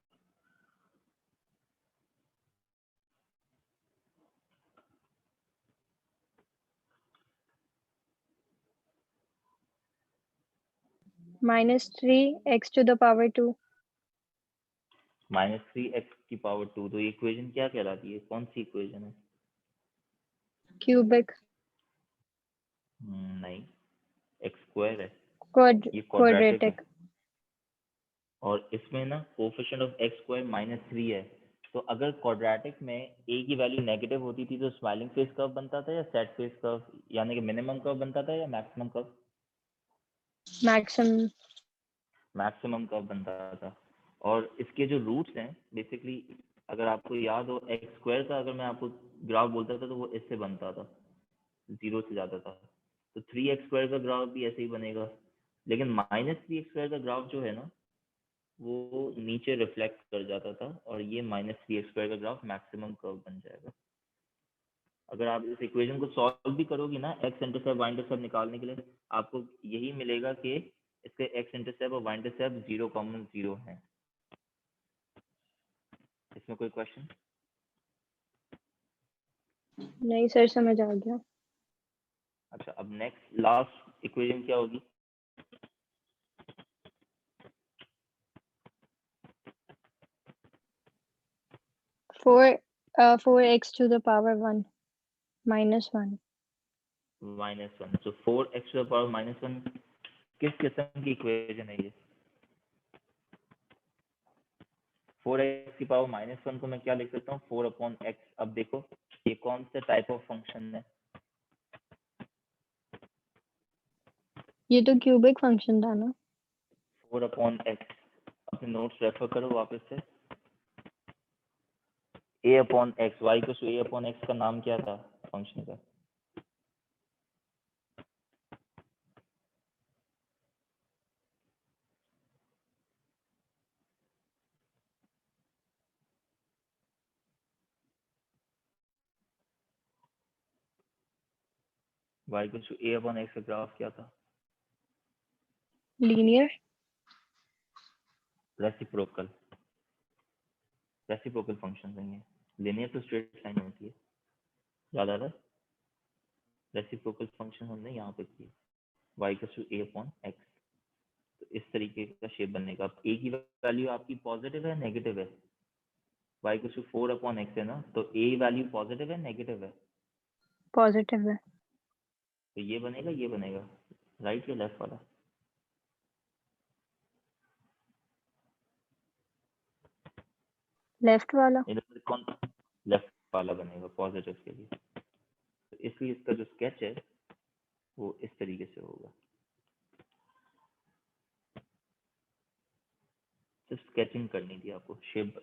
-3x to the power 2। -3x की पावर 2, तो ये इक्वेशन क्या कहलाती है? कौन सी इक्वेशन है? क्यूबिक। नहीं, x स्क्वायर है, ये क्वाड्रेटिक है। क्वाड्रेटिक। और इसमें ना कोफिशिएंट ऑफ x स्क्वायर -3 है। तो अगर क्वाड्रेटिक में a की वैल्यू नेगेटिव होती थी तो स्माइलिंग फेस कर्व बनता था या सैड फेस कर्व, यानी कि मिनिमम कर्व बनता था या maximum curve? Maximum. Maximum curve बनता था। और इसके जो रूट्स हैं बेसिकली, अगर आपको याद हो, एक्स स्क्वायर का अगर मैं आपको ग्राफ बोलता था तो वो इससे बनता था, 0 से जाता था। तो 3x स्क्वायर का ग्राफ भी ऐसे ही बनेगा। लेकिन -3x स्क्वायर का ग्राफ जो है ना, वो नीचे रिफ्लेक्ट कर जाता था, और ये -3x स्क्वायर का ग्राफ मैक्सिमम कर्व बन जाएगा। अगर आप इस इक्वेशन को सॉल्व भी करोगी ना, एक्स इंटरसेप्ट वाई इंटरसेप्ट निकालने के लिए, आपको यही मिलेगा कि इसके एक्स इंटरसेप्ट और वाई इंटरसेप्ट 0,0 है। इसमें कोई क्वेश्चन? नहीं सर, समझ आ गया। अच्छा, अब नेक्स्ट लास्ट इक्वेशन क्या होगी? Four x to the power 1 -1। -1। तो 4x टू द पावर -1 किस किस्म की इक्वेशन है ये? 4x की पावर -1 को मैं क्या लिख सकता हूँ? 4/x। अब देखो ये कौन सा टाइप ऑफ फंक्शन है? ये तो क्यूबिक फंक्शन था ना। 4/x। अपने नोट्स रेफर करो वापस से। a/x, y को a/x का नाम क्या था फंक्शन का? y को a/x का ग्राफ क्या था? लीनियर। रेसिप्रोकल। रेसिप्रोकल फंक्शन है ये। लिनियर तो स्ट्रेट लाइन होती है, याद आ रहा है? रेसिप्रोकल फंक्शन हमने यहाँ पे किया, y a/x। तो इस तरीके का शेप बनने का। a की वैल्यू आपकी पॉजिटिव है नेगेटिव है? y 4/x है ना, तो a वैल्यू पॉजिटिव है नेगेटिव है? पॉजिटिव है। तो ये बनेगा राइट या लेफ्ट वाला? लेफ्ट वाला। इधर कौन? लेफ्ट वाला बनेगा पॉजिटिव के लिए। तो इसलिए इसका जो स्केच है वो इस तरीके से होगा। सिर्फ स्केचिंग करनी थी आपको, शेप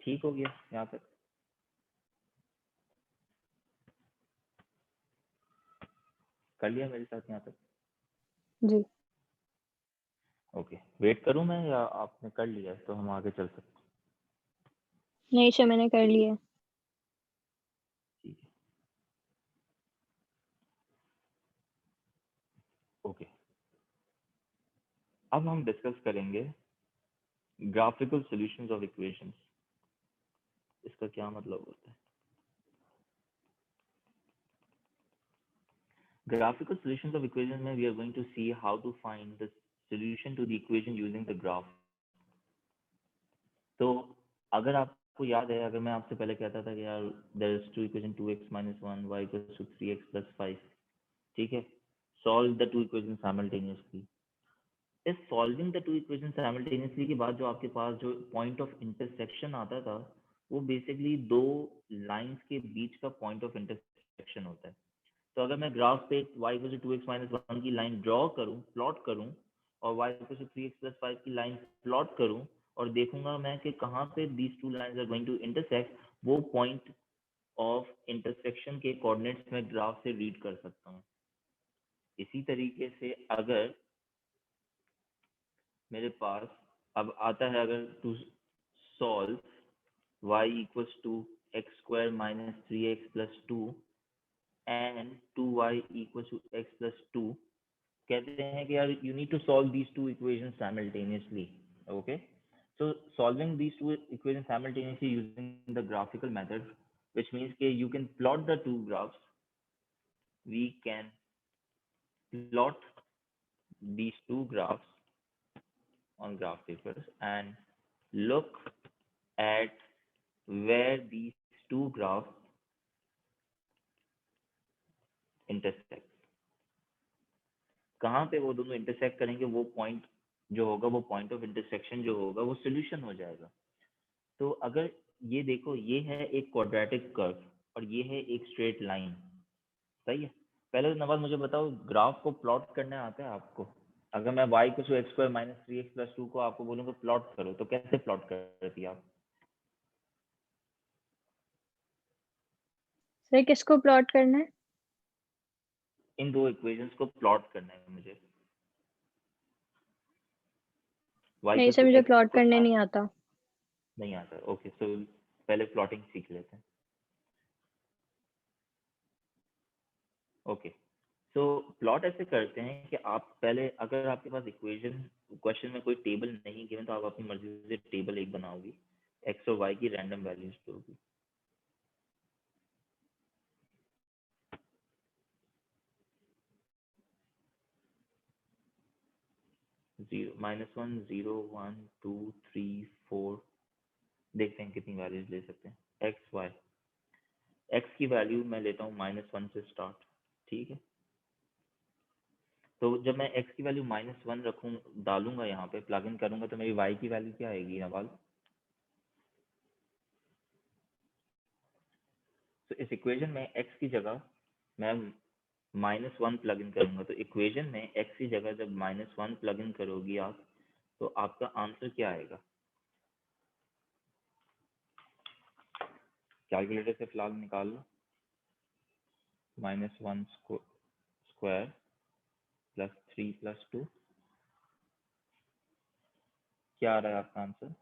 ठीक हो गया यहाँ तक? कर लिया मेरे साथ यहाँ तक? जी। ओके, वेट करूँ मैं या आपने कर लिया है तो हम आगे चल सकते हैं? नहीं सर, मैंने कर लिया। ठीक है, ओके। अब हम डिस्कस करेंगे ग्राफिकल सॉल्यूशंस ऑफ इक्वेशंस। इसका क्या मतलब होता है? Graphical solutions of equation में we are going to see how to find the solution to the equation using the graph. तो अगर आपको याद है, अगर मैं आपसे पहले कहता था कि यार there is two equation 2x minus 1 y equals to 3x plus 5, ठीक है, solve the two equations simultaneously. इस solving the two equations simultaneously के बाद जो आपके पास जो point of intersection आता था, वो basically दो lines के बीच का point of intersection होता है। तो अगर मैं ग्राफ पे y equal to 2x minus 1 की लाइन ड्रॉ करूं, प्लॉट करूं, और y equal to 3x plus 5 की लाइन प्लॉट करूं, और देखूंगा मैं कि कहाँ पे these two lines are going to intersect, वो पॉइंट ऑफ इंटरसेक्शन के कोऑर्डिनेट्स में ग्राफ से रीड कर सकता हूँ। इसी तरीके से अगर मेरे पास अब आता है, अगर to solve y equals to x square minus 3x plus 2 and 2y equals to x plus 2, कहते हैं कि यार you need to solve these two equations simultaneously. Okay, so solving these two equations simultaneously using the graphical method, which means that you can plot the two graphs. We can plot these two graphs on graph papers and look at where these two graphs intersect. कहाँ पे वो दोनों intersect करेंगे, वो point जो होगा, वो point of intersection जो होगा, वो सोल्यूशन हो जाएगा. तो अगर ये देखो, ये है एक क्वाड्रेटिक कर्व और ये है एक स्ट्रेट लाइन. सही है. पहले तो नवाज मुझे बताओ, ग्राफ को प्लॉट करने आता है आपको? अगर मैं y को x square minus 3x plus 2 को आपको बोलूँगा प्लॉट करो, तो कैसे प्लॉट करती आप? सर किसको प्लॉट करना है? इन दो इक्वेशंस को प्लॉट करना है मुझे. नहीं सर, मुझे प्लॉट करने नहीं आता. नहीं आता. ओके, सो पहले प्लॉटिंग सीख लेते हैं. ओके, तो प्लॉट ऐसे करते हैं कि आप पहले, अगर आपके पास इक्वेशन क्वेश्चन में कोई टेबल नहीं गिवन, तो आप अपनी मर्जी से टेबल एक बनाओगी, एक्स और वाई की रैंडम वैल्यूज दोगी. जीरो, -1, 0, 1, 2, 3, 4, देखते हैं कितनी वैल्यूज ले सकते हैं. एक्स वाई, एक्स की वैल्यू मैं लेता हूँ -1 से स्टार्ट. ठीक है. तो जब मैं x की वैल्यू -1 रखूँ, डालूंगा यहाँ पे, प्लग इन करूंगा, तो मेरी y की वैल्यू क्या आएगी नवाज? तो इस इक्वेशन में x की जगह मैं -1 प्लग इन करूंगा. तो इक्वेशन में x की जगह जब -1 प्लग इन करोगी आप, तो आपका आंसर क्या आएगा? कैलकुलेटर से फिलहाल निकाल लो. -1 स्क्वायर प्लस 3 प्लस 2, क्या आ रहा है आपका आंसर?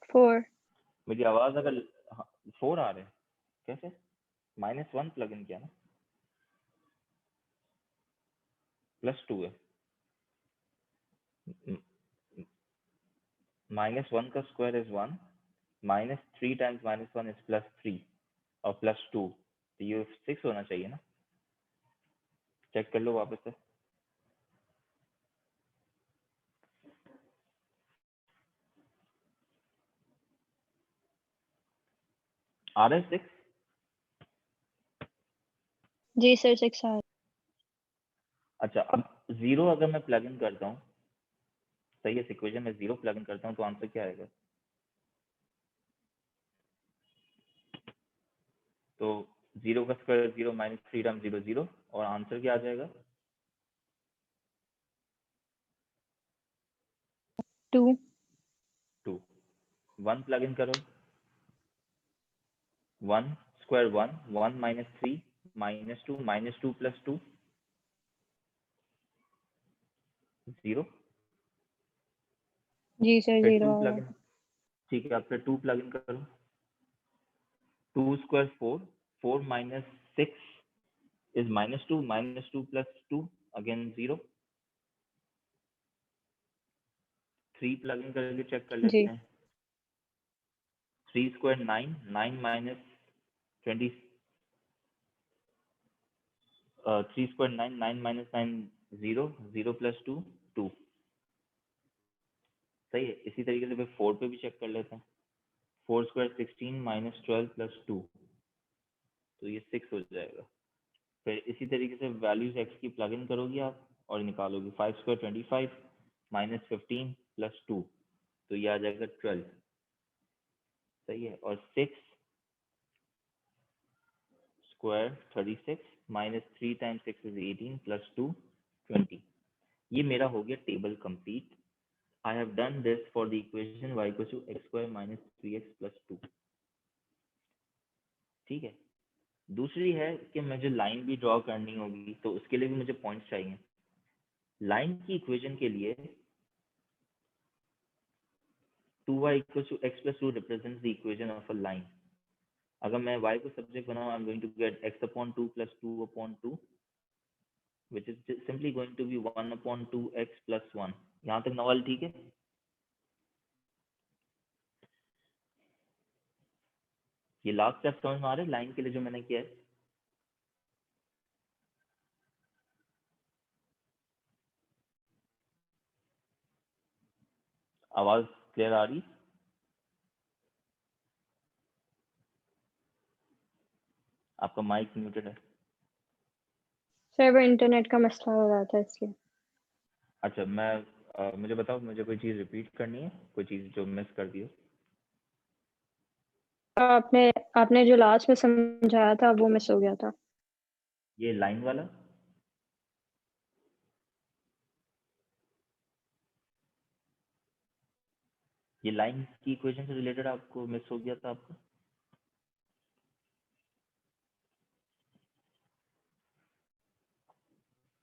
4. मेरी आवाज अगर 4 आ रहे हैं, कैसे? -1 प्लग इन किया ना, +2 है. -1 का स्क्वायर इज 1, -3 टाइम्स -1 इज +3 और +2, तो ये 6 होना चाहिए ना. चेक कर लो वापस से. आ रहा है 6? जी सर 6 आ रहा है. अच्छा, अब 0 अगर मैं प्लग इन करता हूँ, सही है, इक्वेशन में 0 प्लग इन करता हूँ, तो आंसर क्या आएगा? तो 0 का स्क्वायर 0, -3 टाइम्स 0 0, और आंसर क्या आ जाएगा? 2. 2. 1 प्लग इन करो. 1 स्क्वायर 1, 1 -3 -2, -2 प्लस 2, 0. जी सर फिर 0 2 आ रहा प्लग है. इन. ठीक है, अब फिर 2 प्लग इन करो. 2 square 4, 4 -6 is -2, -2 plus 2, again 0. 3 plug in करके चेक कर जी. लेते हैं. 3 square 9, 9 minus 20, 3 square 9, 9 minus 9 0, 0 plus 2 2. सही है. इसी तरीके से फिर 4 पे भी चेक कर लेते हैं. 4 स्क्वायर 16 माइनस 12 प्लस 2, तो ये 6 हो जाएगा. फिर इसी तरीके से वैल्यूज x की प्लग इन करोगी आप और निकालोगी. 5 स्क्वायर 25 माइनस 15 प्लस 2, तो ये आ जाएगा 12. सही है. और 6 square 36 minus 3 times 6 is 18 plus 2 20. ये मेरा हो गया table complete. I have done this for the equation y equal to x square minus 3x plus 2. ठीक है. दूसरी है कि मुझे लाइन भी ड्रॉ करनी होगी, तो उसके लिए भी मुझे पॉइंट्स चाहिए. लाइन की इक्वेशन के लिए 2y equals to x plus 2 represents the equation of a line. अगर मैं y को सब्जेक्ट बनाऊं, I'm going to get x upon 2 plus 2 upon 2, which is simply going to be 1 upon 2x plus 1. यहाँ तक नवाल ठीक है? ये लास्ट स्टेप समझ में आ रहा है लाइन के लिए जो मैंने किया है? आवाज क्लियर आ रही? आपका माइक म्यूटेड है। सर वो इंटरनेट का मसला हो रहा था इसलिए। अच्छा, मुझे बताओ, मुझे कोई चीज रिपीट करनी है, कोई चीज जो मिस कर दी हो? आपने जो लास्ट में समझाया था वो मिस हो गया था। ये लाइन वाला? ये लाइन की इक्वेशन से रिलेटेड आपको मिस हो गया था आपको?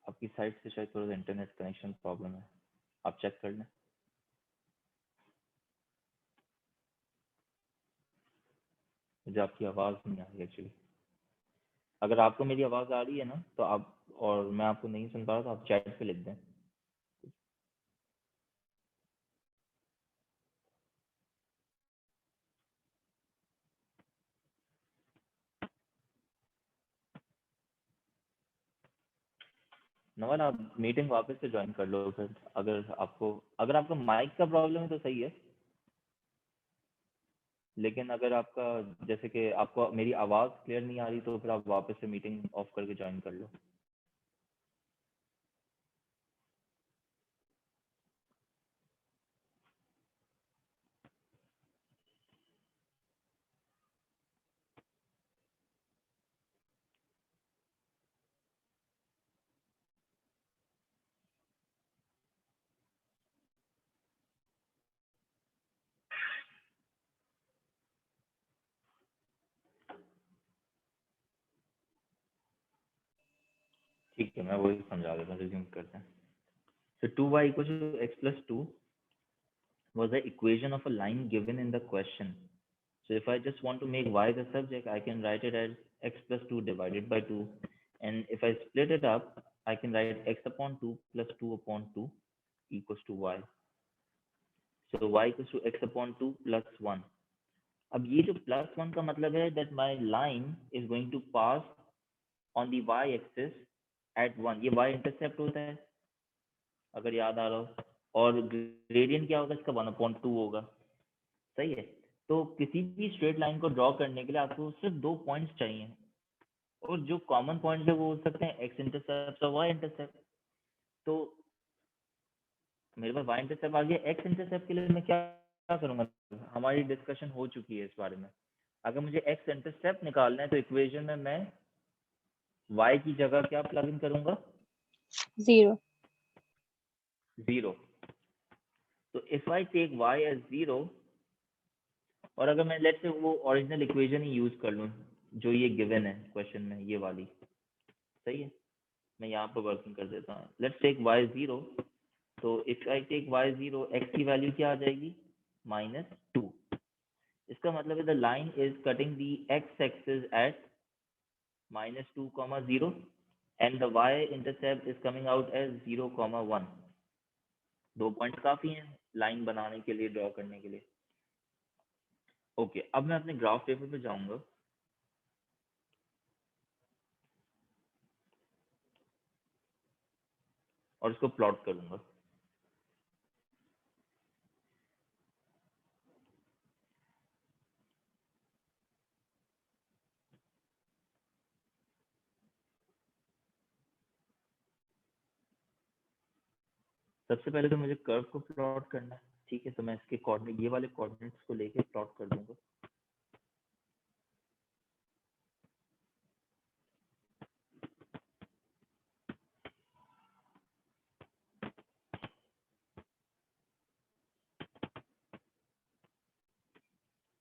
आपकी साइड से शायद थोड़ा इंटरनेट कनेक्शन प्रॉब्लम है, आप चेक कर लें। मुझे आपकी आवाज़ नहीं आ रही एक्चुअली। अगर आपको मेरी आवाज़ आ रही है ना तो आप, और मैं आपको नहीं सुन पा रहा तो आप चैट पे लिख दें। नवल, आप मीटिंग वापस से ज्वाइन कर लो फिर। अगर आपका माइक का प्रॉब्लम है तो सही है, लेकिन अगर आपका, जैसे कि आपको मेरी आवाज़ क्लियर नहीं आ रही तो फिर आप वापस से मीटिंग ऑफ करके ज्वाइन कर लो। ठीक है, मैं वही समझा देता हूँ, रिज्यूम करते हैं। So 2y equals to x plus 2 was the equation of a line given in the question. So if I just want to make y the subject, I can write it as x plus 2 divided by 2. And if I split it up, I can write x upon 2 plus 2 upon 2 equals to y. So y equals to x upon 2 plus 1. अब ये जो plus 1 का मतलब है that my line is going to pass on the y axis at 1. ये y intercept होता है अगर याद आ रहा हो, और ग्रेडियंट क्या होगा इसका? 1/2 होगा। सही है। तो किसी भी स्ट्रेट लाइन को ड्रॉ करने के लिए आपको सिर्फ 2 पॉइंट्स चाहिए, और जो कॉमन पॉइंट है वो हो सकते हैं एक्स इंटरसेप्ट और वाई इंटरसेप्ट। तो मेरे पास वाई इंटरसेप्ट आ गया, एक्स इंटरसेप्ट के लिए मैं क्या करूंगा? हमारी डिस्कशन हो चुकी है इस बारे में। अगर मुझे एक्स इंटरसेप्ट निकालना है तो इक्वेशन में मैं वाई की जगह क्या प्लग इन करूंगा? 0। तो if I take y as 0, और अगर मैं लेट से वो ओरिजिनल इक्वेशन ही यूज कर लूँ जो ये गिवन है क्वेश्चन में, ये वाली, सही है, मैं यहाँ पर वर्किंग कर देता हूँ। लेट्स टेक y 0, तो if I take y 0, x की वैल्यू क्या आ जाएगी? -2। इसका मतलब है the line is cutting the x axis at -2, 0 and the y intercept is coming out as 0, 1। 2 point काफी हैं लाइन बनाने के लिए, ड्रॉ करने के लिए। ओके, अब मैं अपने ग्राफ पेपर पे जाऊंगा और इसको प्लॉट करूंगा। सबसे पहले तो मुझे कर्व को प्लॉट करना है, ठीक है, तो मैं इसके कोऑर्डिनेट, ये वाले कोऑर्डिनेट्स को लेके प्लॉट कर दूंगा।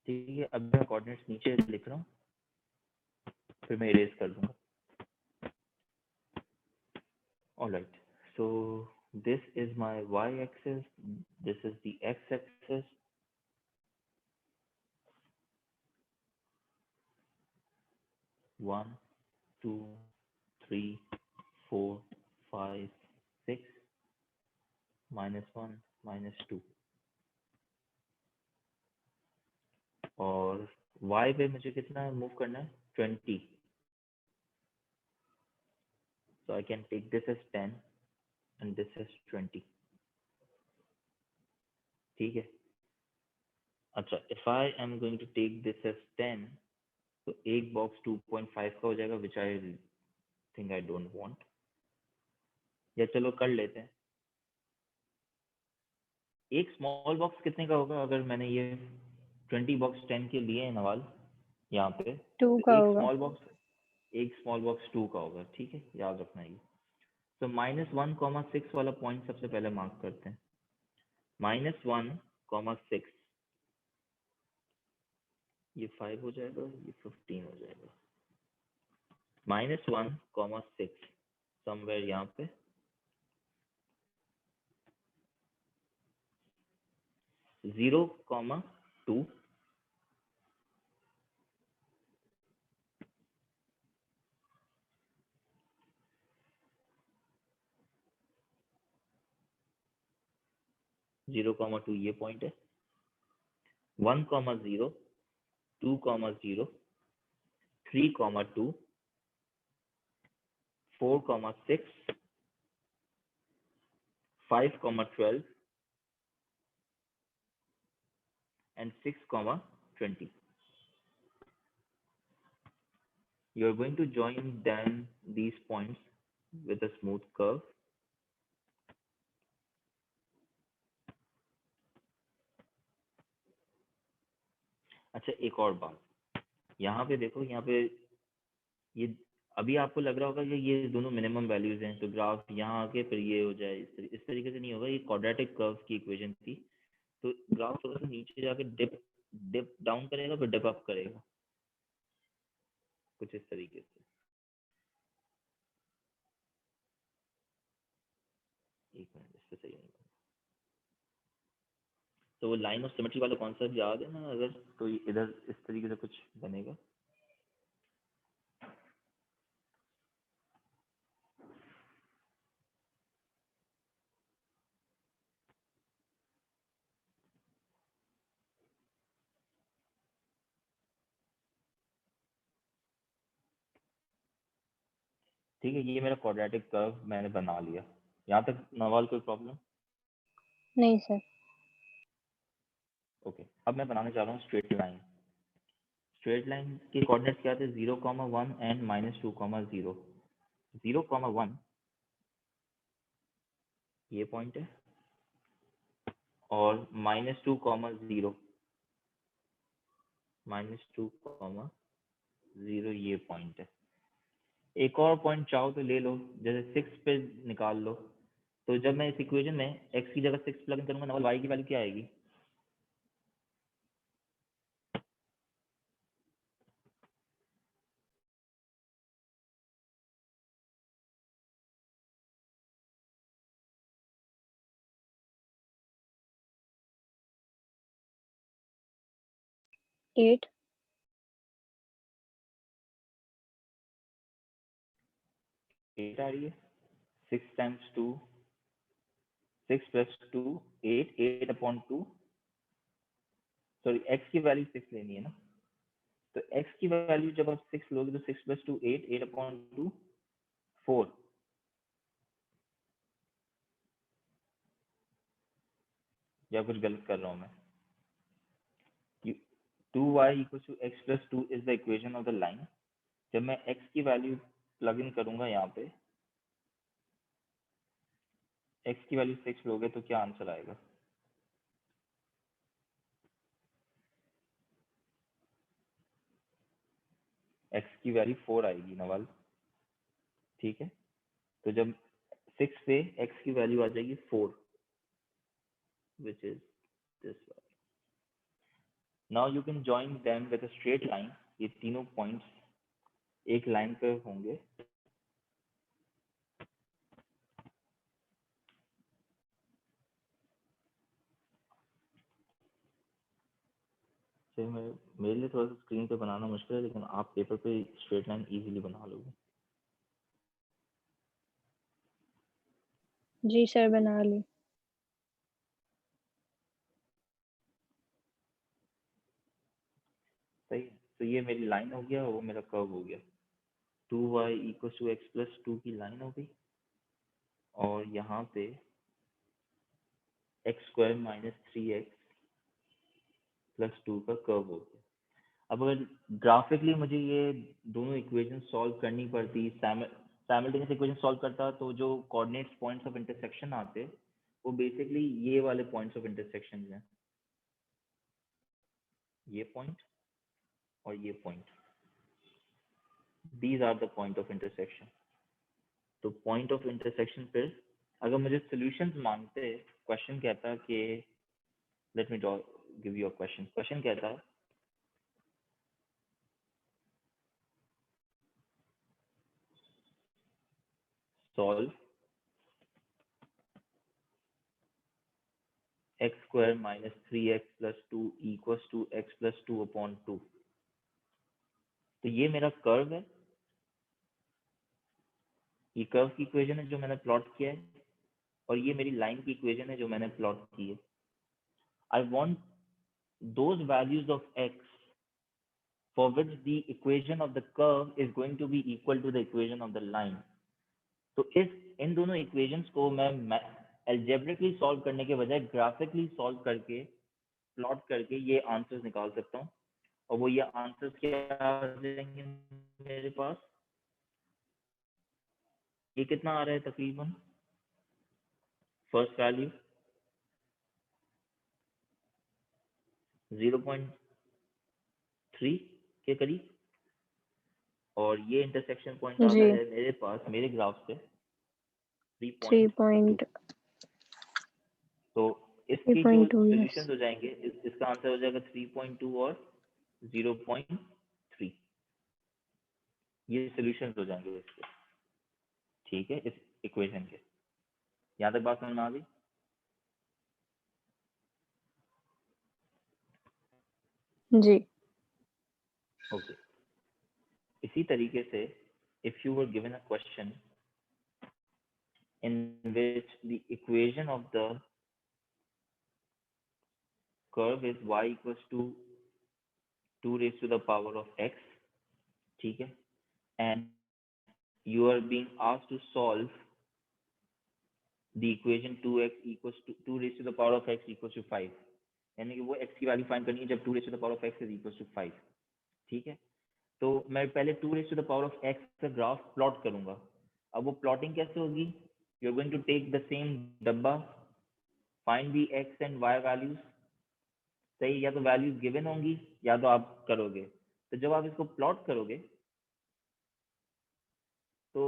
ठीक है, अब मैं कोऑर्डिनेट्स नीचे लिख रहा हूँ, फिर मैं इरेज कर दूंगा। Alright, so this is my y-axis, this is the x-axis. One, two, three, 4, 5, 6, -1, -2, और y पे मुझे कितना मूव करना है 20, so I can take this as 10 and this as 20. ठीक है, अच्छा, if I am going to take this as 10, तो एक बॉक्स 2.5 का हो जाएगा, which I think I don't want, या चलो कर लेते हैं। एक स्मॉल बॉक्स कितने का होगा अगर मैंने ये 20 बॉक्स 10 के लिए हैं नवाल यहाँ पे, 2 तो का एक होगा। स्मॉल बॉक्स 2 का होगा, ठीक है, याद रखना ये। तो -1, 6 वाला पॉइंट सबसे पहले मार्क करते हैं। -1, 6, ये 5 हो जाएगा, ये 15 हो जाएगा। -1, 6 समवेयर यहाँ पे, 0, 2, 0, 2 ये पॉइंट है, 1, 0, 2, 0, 3, 2, 4, 6, 5, 12, and 6, 20. You are going to join then these points with a smooth curve. अच्छा, एक और बात, यहाँ पे देखो, यहाँ पे ये अभी आपको लग रहा होगा कि ये दोनों मिनिमम वैल्यूज हैं, तो ग्राफ यहाँ आके फिर ये हो जाए, इस तरीके से नहीं होगा। ये क्वाड्रेटिक कर्व की इक्वेशन थी, तो ग्राफ थोड़ा सा नीचे जाके डिप डाउन करेगा, फिर डिप अप करेगा, कुछ इस तरीके से। एक मिनट, इस पे सही नहीं बना। तो वो लाइन ऑफ सिमेट्री वाला कॉन्सेप्ट याद है ना अगर, तो इधर इस तरीके से कुछ बनेगा। ठीक है, ये मेरा क्वाड्रेटिक कर्व मैंने बना लिया। यहाँ तक नवाल कोई प्रॉब्लम? नहीं सर। ओके, अब मैं बनाने जा रहा हूँ स्ट्रेट लाइन। स्ट्रेट लाइन के कोऑर्डिनेट्स क्या थे? 0, 1 एंड -2, 0। 0, 1 ये पॉइंट है, और -2, 0, -2, 0 ये पॉइंट है। एक और पॉइंट चाहो तो ले लो, जैसे 6 पे निकाल लो। तो जब मैं इस इक्वेशन में x की जगह 6 प्लग इन करूंगा, नवल y की वैल्यू क्या आएगी? एट। 8 आ रही है। 6 टाइम्स 2, 6 प्लस 2, 8, 8/2। सॉरी, x की वैल्यू 6 लेनी है ना, तो x की वैल्यू जब आप 6 लोगे तो 6 प्लस 2, 8, 8/2, 4। या कुछ गलत कर रहा हूँ मैं? 2y = x plus 2 is the equation of the line। जब मैं x की वैल्यू प्लग इन करूंगा यहाँ पे, x की वैल्यू 6 लोगे तो क्या आंसर आएगा? x की वैल्यू 4 आएगी नवाल, ठीक है। तो जब 6 पे x की वैल्यू आ जाएगी 4, which is this one। Now you can join them with a straight line। ये तीनों पॉइंट्स एक लाइन पे होंगे। से मेरे लिए थोड़ा सा स्क्रीन पे बनाना मुश्किल है, लेकिन आप पेपर पे स्ट्रेट लाइन इजीली बना लोगे। जी सर, बना ली। सही है, तो ये मेरी लाइन हो गया, वो मेरा कर्व हो गया। 2y equal to x plus 2 की लाइन हो गई, और यहाँ पे x square minus 3x plus 2 का कर्व हो गया। अब अगर ग्राफिकली मुझे ये दोनों इक्वेशन सॉल्व करनी पड़ती, साइमल्टेनियस इक्वेशन सॉल्व करता, तो जो कोऑर्डिनेट्स पॉइंट्स ऑफ इंटरसेक्शन आते वो बेसिकली ये वाले पॉइंट्स ऑफ इंटरसेक्शन हैं, ये पॉइंट और ये point, these are the point of intersection. तो पॉइंट ऑफ इंटरसेक्शन पे अगर मुझे सॉल्यूशंस मांगते, क्वेश्चन कहता कि let me give you a question कहता है solve x square minus 3x plus 2 equals to x plus 2 upon 2। तो ये मेरा कर्व है, ये कर्व की इक्वेशन है जो मैंने प्लॉट किया है, और ये मेरी लाइन की इक्वेशन है जो मैंने प्लॉट की है। I want those values of x for which the equation of the curve is going to be equal to the equation of the line। तो इन दोनों इक्वेशंस को मैं अलजेब्रिकली सॉल्व करने के बजाय ग्राफिकली सॉल्व करके, प्लॉट करके ये आंसर्स निकाल सकता हूँ। और वो ये आंसर्स क्या आ जाएंगे मेरे पास, ये कितना आ रहा है तकरीबन, फर्स्ट वैल्यू 0.3 के करीब, और ये इंटरसेक्शन पॉइंट आता जी, है मेरे पास मेरे ग्राफ से 3.2। 3.2। तो इसके जो 3.2, यस। सॉल्यूशंस हो जाएंगे, इसका आंसर हो जाएगा 3.2 और 0.3, ये सॉल्यूशंस हो जाएंगे इसके, ठीक है, इस इक्वेशन के। यहाँ तक बात समझ में आ गई? जी। ओके। इसी तरीके से if you were given a question in which the equation of the curve is y equals to 2 raised to the power of x, ठीक है, and you are being asked to solve the equation 2x equals to 2 raised to the power of x equals to 5, यानी कि वो x की value find करनी है जब 2 raised to the power of x is equals to 5, ठीक है। तो मैं पहले 2 raised to the power of x का ग्राफ प्लॉट करूंगा। अब वो प्लॉटिंग कैसे होगी, you are going to take the same डब्बा, find the x and y values, सही, या तो वैल्यूज गिवन होंगी या तो आप करोगे। तो जब आप इसको प्लॉट करोगे तो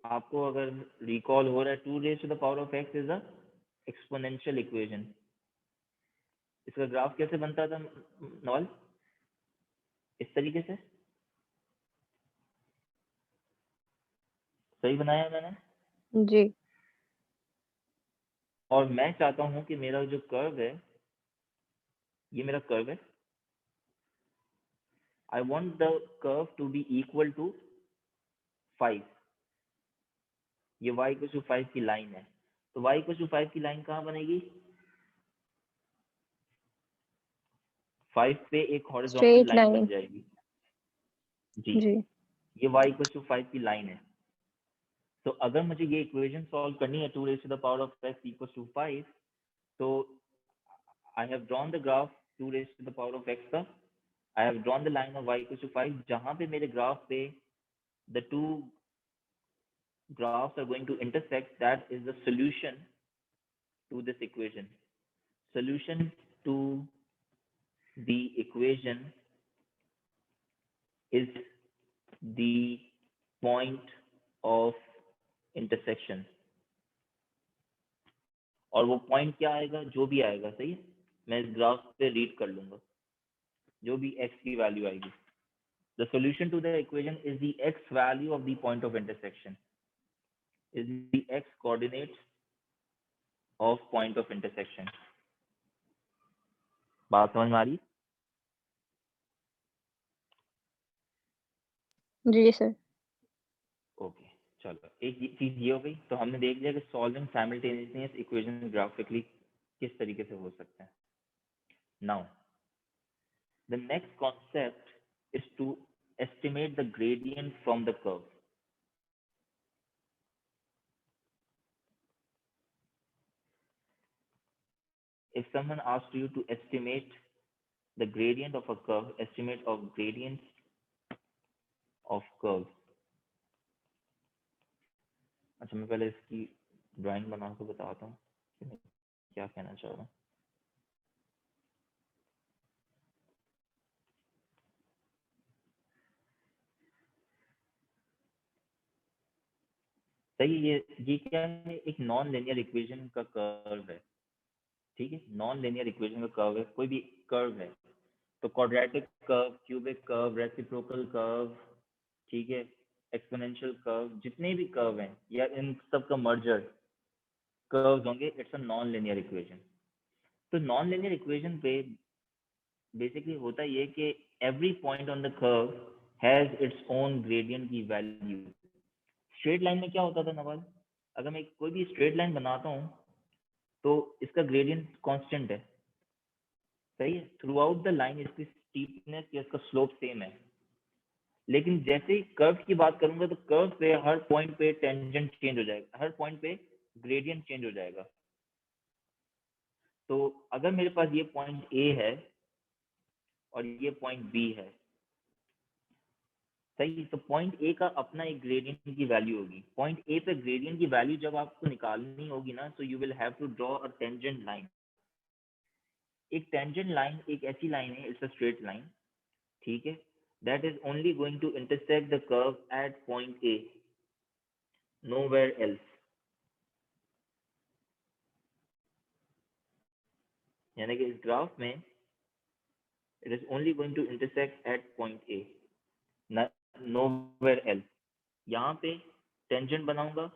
आपको अगर रिकॉल हो रहा है 2 raise to the power of x is a exponential equation. इसका ग्राफ कैसे बनता था नॉल, इस तरीके से, सही बनाया मैंने। जी। और मैं चाहता हूं कि मेरा जो कर्व है, ये मेरा कर्व है, I want the curve to be equal to 5, ये y इक्वल टू 5 की लाइन है। तो y इक्वल टू 5 की लाइन कहाँ बनेगी, 5 पे एक हॉरिजॉन्टल स्ट्रेट लाइन बन लाइन। जाएगी जी, जी। ये y इक्वल टू 5 की लाइन है। तो अगर मुझे ये इक्वेशन सॉल्व करनी है 2 raise to the power of x equals to 5, तो I have drawn the graph 2 raise to the power of x का, I have drawn the line of y equals to 5, जहां पे मेरे ग्राफ पे the two graphs are going to intersect, that is the solution to this equation. Solution to the equation is the point of intersection, और वो point क्या आएगा, जो भी आएगा, सही है, मैं इस ग्राफ पे रीड कर लूंगा, जो भी x की वैल्यू आएगी। The solution to the equation is the x value of the point of intersection, is the x coordinates of point of intersection। बात समझ में आ रही? जी सर। ओके चलो, एक चीज ये हो गई। तो हमने देख लिया कि सॉल्विंग साइमल्टेनियस इक्वेशन ग्राफिकली किस तरीके से हो सकता है। Now the next concept is to estimate the gradient from the curve. If someone asks you to estimate the gradient of a curve, estimate of gradients of curve. अच्छा, मैं पहले इसकी ड्राइंग बना के बताता हूँ कि मैं क्या कहना चाह रहा हूँ। सही, ये क्या है, एक नॉन लिनियर इक्वेशन का कर्व है। ठीक है, नॉन लिनियर इक्वेशन का कर्व है, कोई भी कर्व है। तो quadratic curve, cubic curve, reciprocal curve, ठीक है, एक्सपोनेंशियल कर्व, जितने भी कर्व हैं या इन सब का मर्जर कर्व्स होंगे, it's a non linear equation. तो नॉन लिनियर इक्वेशन पे बेसिकली होता ये कि every point on the curve has its own gradient की वैल्यू। स्ट्रेट लाइन में क्या होता था नवाज, अगर मैं कोई भी स्ट्रेट लाइन बनाता हूँ तो इसका ग्रेडियंट कांस्टेंट है, सही है, थ्रू आउट द लाइन इसकी स्टीपनेस या इसका स्लोप सेम है। लेकिन जैसे ही कर्व की बात करूंगा तो कर्व पे हर पॉइंट पे टेंजेंट चेंज हो जाएगा, हर पॉइंट पे ग्रेडियंट चेंज हो जाएगा। तो अगर मेरे पास ये पॉइंट ए है और ये पॉइंट बी है, सही, तो पॉइंट ए का अपना एक ग्रेडियंट की वैल्यू होगी। पॉइंट ए पे ग्रेडियंट की वैल्यू जब आपको निकालनी होगी ना, तो you will have to draw a tangent line. एक टेंजेंट लाइन एक ऐसी लाइन है, इट्स अ स्ट्रेट लाइन, ठीक है, that is only going to intersect the curve at point A, nowhere else। यानी कि इस ग्राफ में it is only going to intersect at point A, nowhere else। यहाँ पे टेंजेंट बनाऊंगा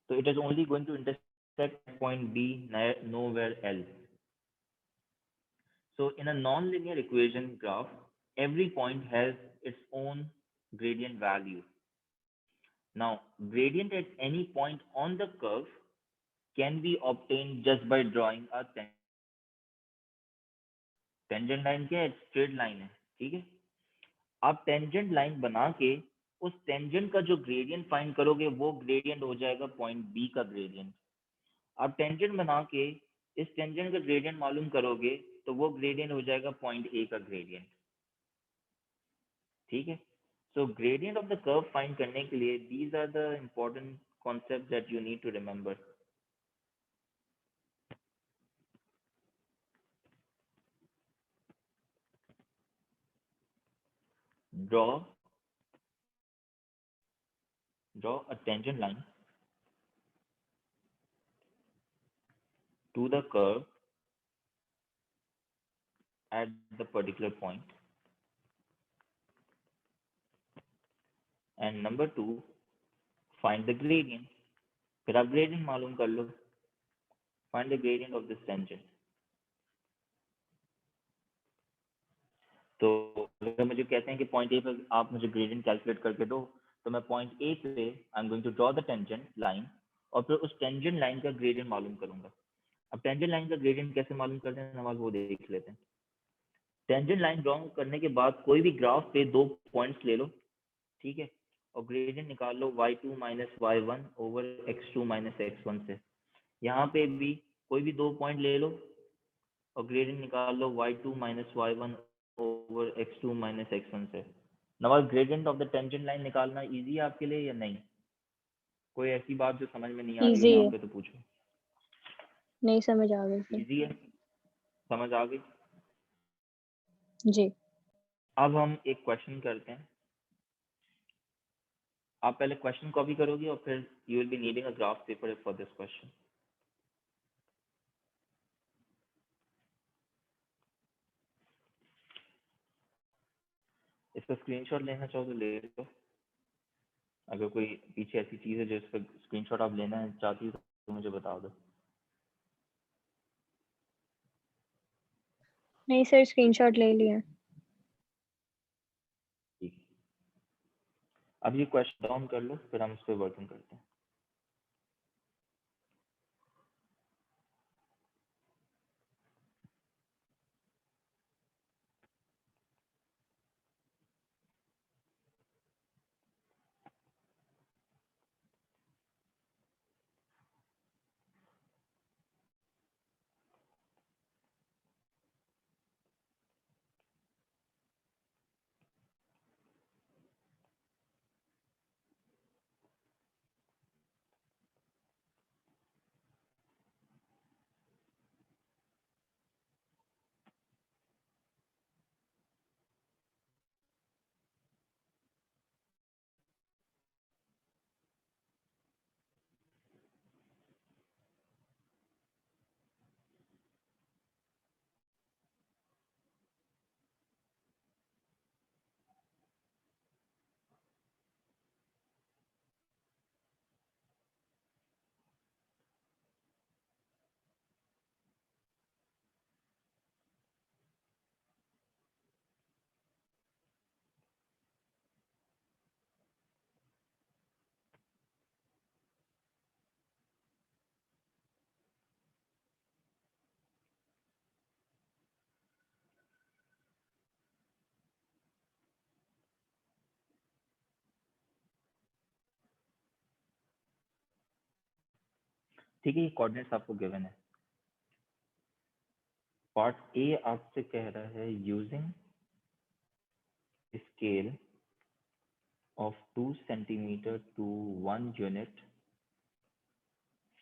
तो it is only going to intersect point B, nowhere else। So in a non-linear equation graph, every point has its own gradient value. Now, gradient at any point on the curve can be obtained just by drawing a tangent line क्या है, straight line है, ठीक है। आप tangent line बना के उस tangent का जो ग्रेडियंट फाइंड करोगे वो ग्रेडियंट हो जाएगा पॉइंट बी का ग्रेडियंट। आप टेंजेंट बना के इस टेंजेंट का ग्रेडियंट मालूम करोगे तो वो ग्रेडियंट हो जाएगा पॉइंट ए का ग्रेडियंट, ठीक है। So gradient of the curve find करने के लिए these are the important concept that you need to remember. draw a tangent line to the curve at the particular point, and number 2, find the gradient। फिर आप gradient मालूम कर लो, find the gradient of this tangent। तो अगर मुझे कहते हैं कि पॉइंट ए पर आप मुझे ग्रेडियंट कैलकुलेट करके दो, तो मैं पॉइंट ए पे I am going to draw the tangent line और फिर उस टेंजेंट लाइन का ग्रेडियंट मालूम करूंगा। अब टेंजेंट लाइन का ग्रेडियंट कैसे मालूम करते हैं नवाज, वो देख लेते हैं। टेंजेंट लाइन ड्रॉ करने के बाद कोई भी ग्राफ पे 2 पॉइंट्स ले लो, ठीक है, और ग्रेडियंट निकाल लो y2 minus y1 over x2 minus x1 से। यहाँ पे भी कोई भी 2 पॉइंट ले लो और ग्रेडियंट निकाल लो y2 minus y1 over x2 minus x1 से। Nawaz, gradient of the tangent line निकालना इजी है आपके लिए या नहीं? कोई ऐसी बात जो समझ में नहीं आ रही हो इजी यहाँ है, पे तो पूछो। नहीं समझ आ गई सर। इजी है, समझ आ गई। जी। अब हम एक क्वेश्चन करते हैं। आप पहले क्वेश्चन कॉपी करोगे और फिर you will be needing a graph paper for this question. इसका स्क्रीनशॉट लेना चाहो तो ले लो। अगर कोई पीछे ऐसी चीज है जो इस पर स्क्रीनशॉट आप लेना है चाहती हो तो मुझे बता दो। नहीं सर, स्क्रीनशॉट ले लिया। ठीक है, अब ये क्वेश्चन डाउन कर लो, फिर हम इस पर वर्किंग करते हैं। ठीक है, ये कोऑर्डिनेट्स आपको गिवन है। पार्ट ए आपसे कह रहा है using scale of 2 centimeter to 1 unit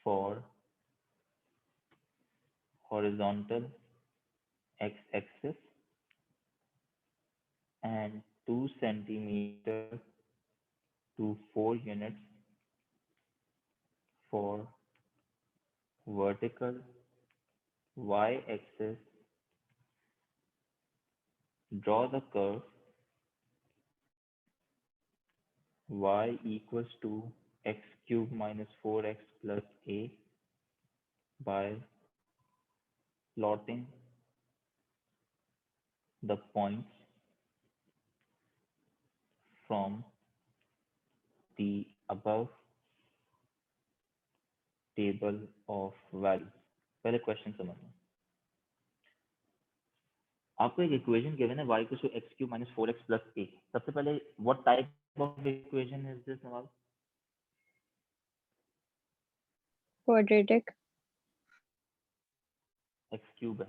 for horizontal x-axis and 2 centimeter to 4 units for vertical y-axis. Draw the curve y equals to x cube minus 4x plus a by plotting the points from the above table of values. पहले question समझो। आपको एक equation given है y equals to x cube minus 4x plus a। सबसे पहले what type of equation is this Nawab? Quadratic. x cube है,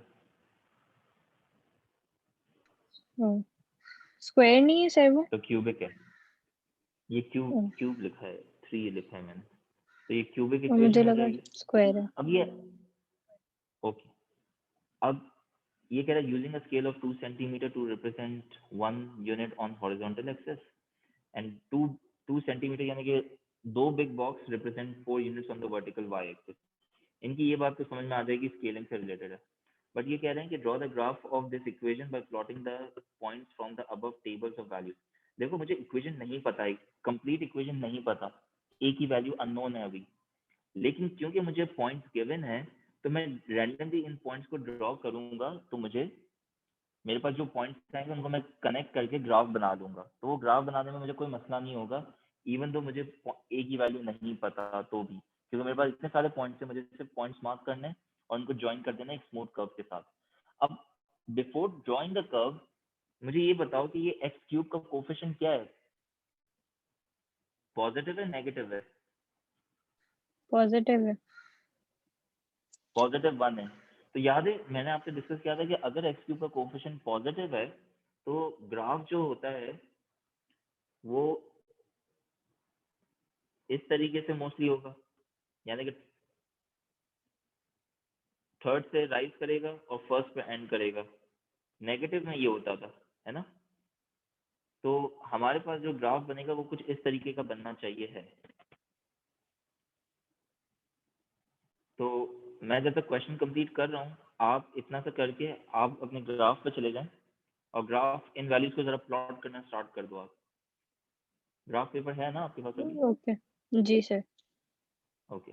square नहीं है सर वो? तो क्यूबिक है। ये क्यूब लिखा है, 3 लिखा है मैंने, तो ये क्यूबिक मुझे इक्वेशन हो लगा जाएगी। स्क्वायर है। अब ये ओके, अब ये कह रहा है using a scale of 2 centimetre to represent 1 unit on horizontal axis and 2 centimetre यानी कि 2 big box represent 4 units on the vertical y axis. इनकी ये बात तो समझ में आ जाएगी, स्केलिंग से रिलेटेड है। बट ये कह रहे हैं कि draw the graph of this equation by plotting the points from the above tables of values. देखो मुझे इक्वेशन नहीं पता है, कंप्लीट इक्वेशन नहीं पता, ए की वैल्यू अननोन है अभी, लेकिन क्योंकि मुझे पॉइंट्स गिवन है तो मैं रैंडमली इन पॉइंट्स को ड्रॉ करूंगा, तो मुझे मेरे पास जो पॉइंट्स आएंगे उनको मैं कनेक्ट करके ग्राफ बना दूंगा। तो वो ग्राफ बनाने में मुझे कोई मसला नहीं होगा, इवन तो मुझे ए की वैल्यू नहीं पता तो भी, क्योंकि मेरे पास इतने सारे पॉइंट्स है, मुझे सिर्फ पॉइंट्स मार्क करने हैं और उनको ज्वाइन कर देना एक स्मूथ कर्व के साथ। अब बिफोर ड्रॉइंग द कर्व मुझे ये बताओ कि ये एक्स क्यूब का कोफिशिएंट क्या है, पॉजिटिव है नेगेटिव है? पॉजिटिव है। पॉजिटिव 1 है। तो याद है मैंने आपसे डिस्कस किया था कि अगर एक्स क्यूब का कोफिशिएंट पॉजिटिव है तो ग्राफ जो होता है वो इस तरीके से मोस्टली होगा, यानी कि थर्ड से राइज करेगा और फर्स्ट पे एंड करेगा। नेगेटिव में ये होता था, है ना? तो हमारे पास जो ग्राफ बनेगा वो कुछ इस तरीके का बनना चाहिए है। तो मैं जब तक क्वेश्चन कंप्लीट कर रहा हूँ आप इतना सा करके आप अपने ग्राफ पे चले जाएं और ग्राफ इन वैल्यूज को जरा प्लॉट करना स्टार्ट कर दो। आप ग्राफ पेपर है ना आपके पास अभी? ओके जी सर। ओके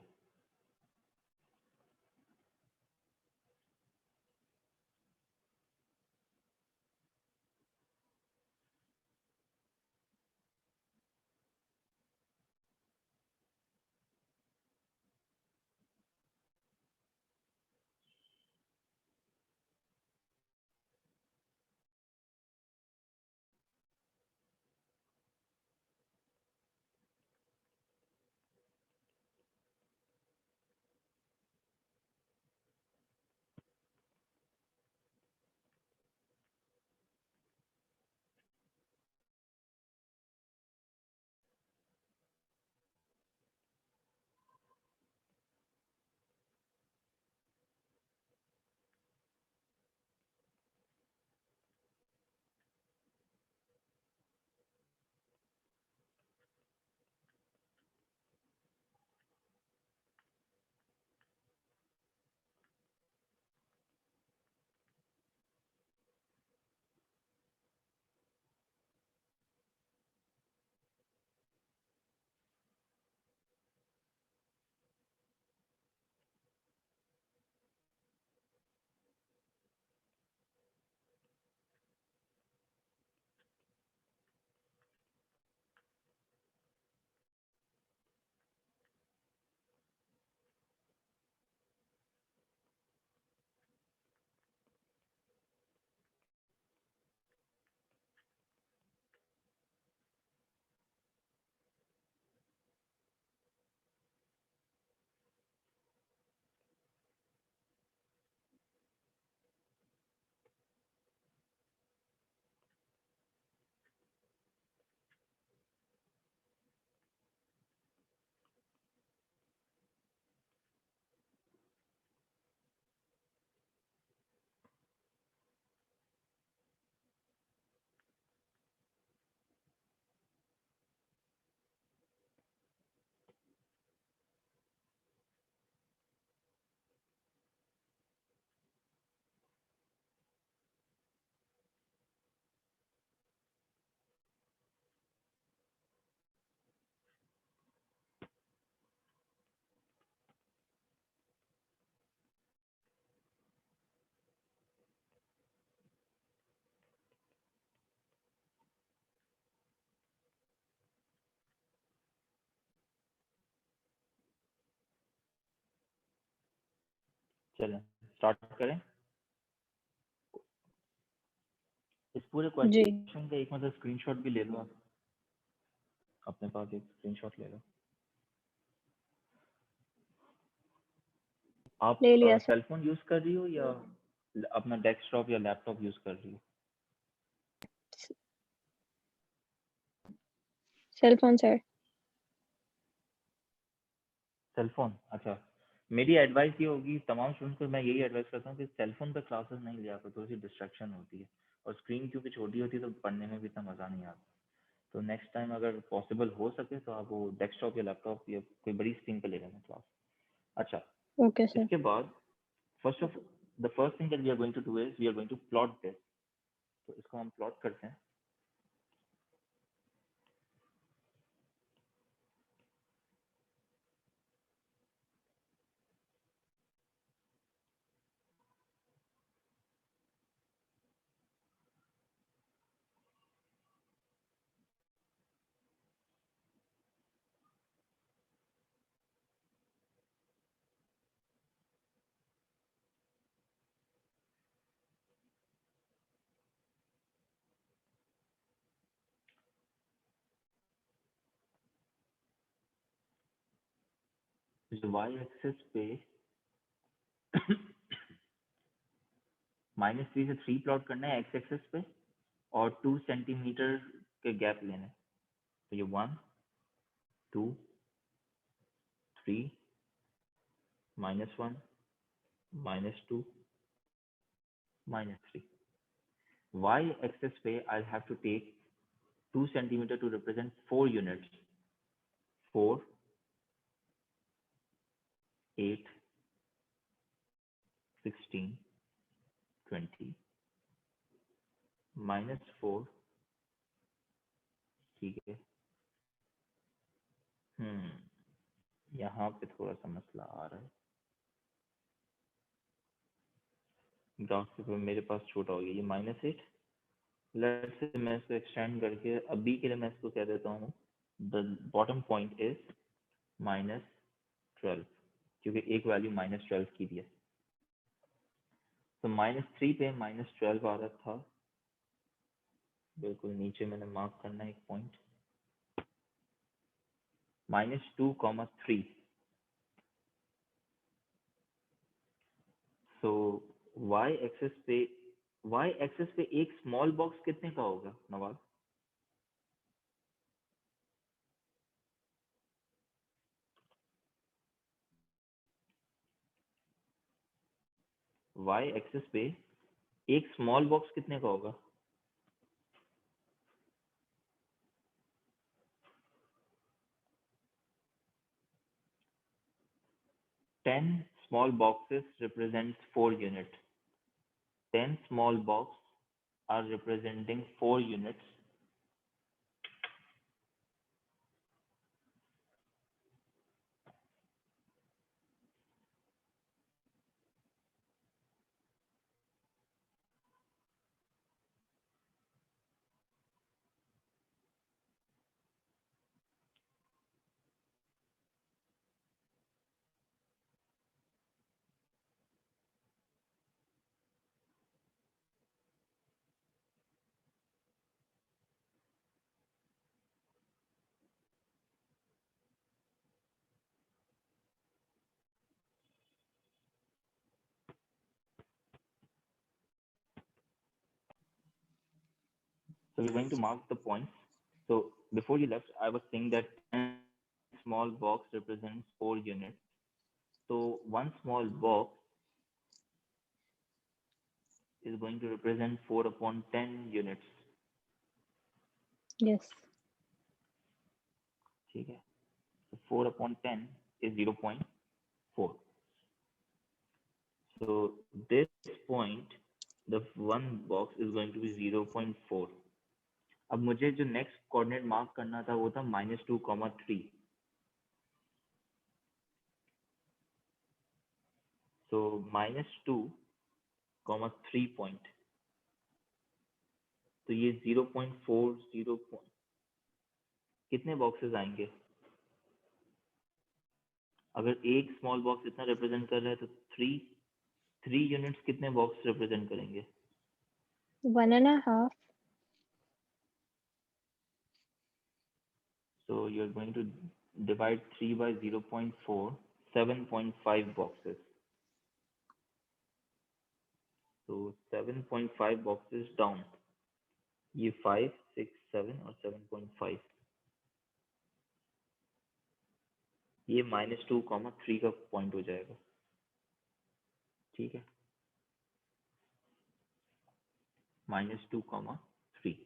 चलें स्टार्ट करें। इस पूरे जी क्वेश्चन का एक मतलब स्क्रीनशॉट भी ले लो आप, अपने पास एक स्क्रीनशॉट ले लो। आप ले लिया सर। सेल फोन यूज कर रही हो या अपना डेस्कटॉप या लैपटॉप यूज कर रही हो? Cell phone sir. Cell phone, अच्छा। मेरी एडवाइस ये होगी तमाम स्टूडेंट्स को, मैं यही एडवाइस करता हूँ कि सेल फोन पे क्लासेस नहीं लिया करो, थोड़ी सी डिस्ट्रैक्शन होती है और स्क्रीन क्योंकि छोटी होती है तो पढ़ने में भी इतना मज़ा नहीं आता। तो नेक्स्ट टाइम अगर पॉसिबल हो सके तो आप वो डेस्कटॉप या लैपटॉप या कोई बड़ी स्क्रीन पे ले लेना क्लास। अच्छा, ओके सर। इसके बाद the first thing that we are going to do is we are going to plot this. तो इसको हम प्लॉट करते हैं। जो वाई एक्सिस पे -3 से 3 प्लॉट करना है एक्स एक्सिस पे और 2 सेंटीमीटर के गैप लेने। तो ये 1 2 3 -1 -2 -3। Y axis पे I'll have to take 2 centimeter to represent 4 units, 4 8 16 20 -4। ठीक है। यहाँ पे थोड़ा सा मसला आ रहा है, ग्राफ पेपर मेरे पास छोटा हो गया, ये -8। लेट्स से मैं इसको एक्सटेंड करके अभी के लिए मैं इसको कह देता हूँ द बॉटम पॉइंट इज -12, क्योंकि एक वैल्यू -12 की दी है। तो -3 पे -12 आ रहा था, बिल्कुल नीचे मैंने मार्क करना है एक पॉइंट, -2, 3। सो y एक्सिस पे एक स्मॉल बॉक्स कितने का होगा नवाज? y एक्सिस पे एक स्मॉल बॉक्स कितने का होगा? Ten small boxes represent 4 unit. 10 small box are representing 4 units. So we're going to mark the points. So before you left, I was saying that 10 small box represents 4 units. So one small box is going to represent 4 upon 10 units. Yes ठीक है, so 4 upon 10 is 0.4. So this point, the one box is going to be 0.4. अब मुझे जो next coordinate mark करना था वो था -2, 3। तो -2, 3 पॉइंट, तो ये 0.40 कितने बॉक्सेस आएंगे? अगर एक स्मॉल बॉक्स इतना रिप्रेजेंट कर रहा है तो 3 3 यूनिट्स कितने बॉक्स रिप्रेजेंट करेंगे? 1.5. So you're going to divide 3 by 0.4, 7.5 boxes. So 7.5 boxes down. ये 5, 6, 7 और 7.5. ये -2, 3 का पॉइंट हो जाएगा, ठीक है? -2, 3.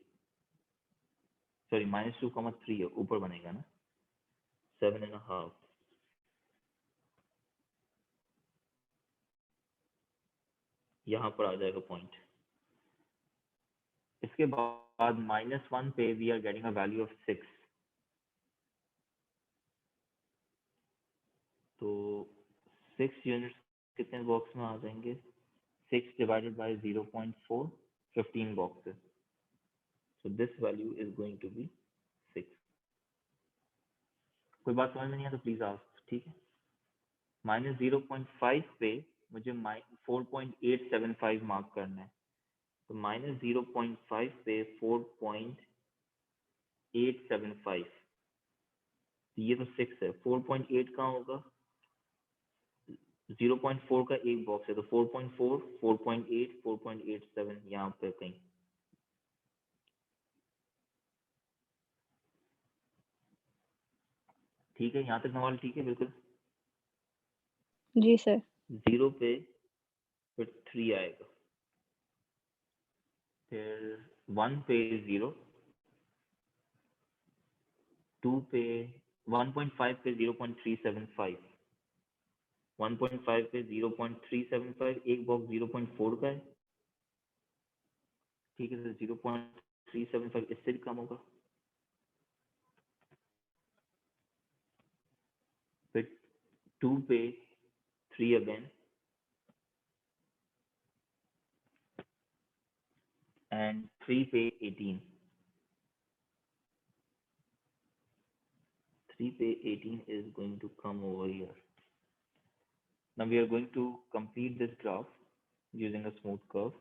सॉरी -2, 3 है, ऊपर बनेगा ना 7.5. यहाँ पर आ जाएगा पॉइंट. इसके बाद -1 पे we are getting a value of 6. तो 6 यूनिट्स कितने बॉक्स में आ जाएंगे? 6 divided by 0.4, 15 boxes. So this value is going to be 6. कोई बात समझ में नहीं है तो प्लीज आस्क, ठीक है? -0.5 पे मुझे 4.875 मार्क करना है. तो -0.5 पे 4.875, ये तो 6 है. 4.8 कहाँ होगा? 0.4 का एक बॉक्स है, तो 4.4, 4.8, 4.87 यहाँ पे कहीं. ठीक है, यहाँ तक सवाल ठीक है? बिल्कुल जी सर. 0 पे फिर 3 आएगा, फिर 1 पे 0, 2 पे 1.5 पे 0.375, 1.5 पे 0.375, एक बॉक्स 0.4 का है, ठीक है? तो 0.375 इससे भी कम होगा. फिर 2 पे 3 अगेन, and 3 पे 18. 3 पे 18 is going to come over here. Now we are going to complete this graph using a smooth curve.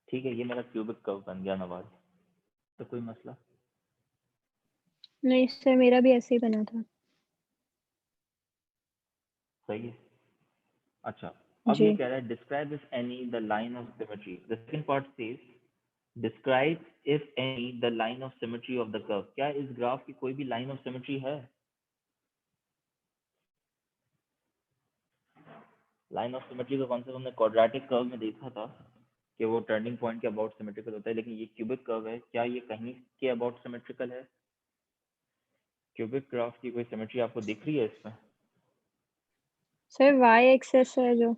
ठीक है, ये मेरा क्यूबिक कर्व बन गया नवाज. तो कोई मसला? नहीं सर, मेरा भी ऐसे ही बना था. सही है. अच्छा, अब जी. ये कह रहा है describe if any the line of symmetry. The second part says describe if any the line of symmetry of the curve. क्या इस ग्राफ की कोई भी लाइन ऑफ सिमेट्री है? लाइन ऑफ सिमेट्री का कॉन्सेप्ट हमने क्वाड्रेटिक कर्व में देखा था कि वो टर्निंग पॉइंट के अबाउट सिमेट्रिकल होता है, लेकिन ये क्यूबिक कर्व है, क्या ये कहीं के अबाउट सिमेट्रिकल है? क्यूबिक ग्राफ की कोई सिमेट्री आपको दिख रही है इसमें? सर y एक्सेस है जो.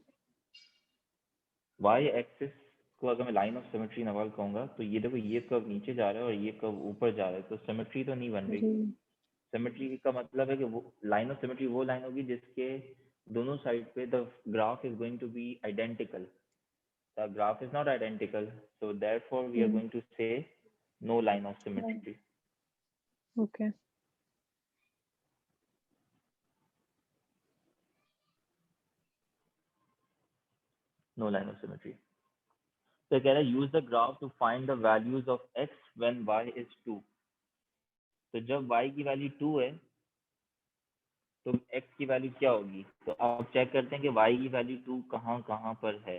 वाई एक्सिस को अगर मैं लाइन ऑफ सिमेट्री नवाल कहूंगा तो ये देखो, ये कर्व नीचे जा रहा है और ये कर्व ऊपर जा रहा है, तो सिमेट्री तो नहीं बन रही. जी. सिमेट्री का मतलब है कि वो लाइन ऑफ सिमेट्री वो लाइन होगी जिसके दोनों साइड पे the graph is going to be identical. The graph is not identical, so therefore we are going to say no line of symmetry. Okay. No line of symmetry. तो कह रहा है use the graph to find the values of x when y is 2. तो जब y की value 2 है तो x की वैल्यू क्या होगी? तो आप चेक करते हैं कि y की वैल्यू 2 कहाँ कहाँ पर है.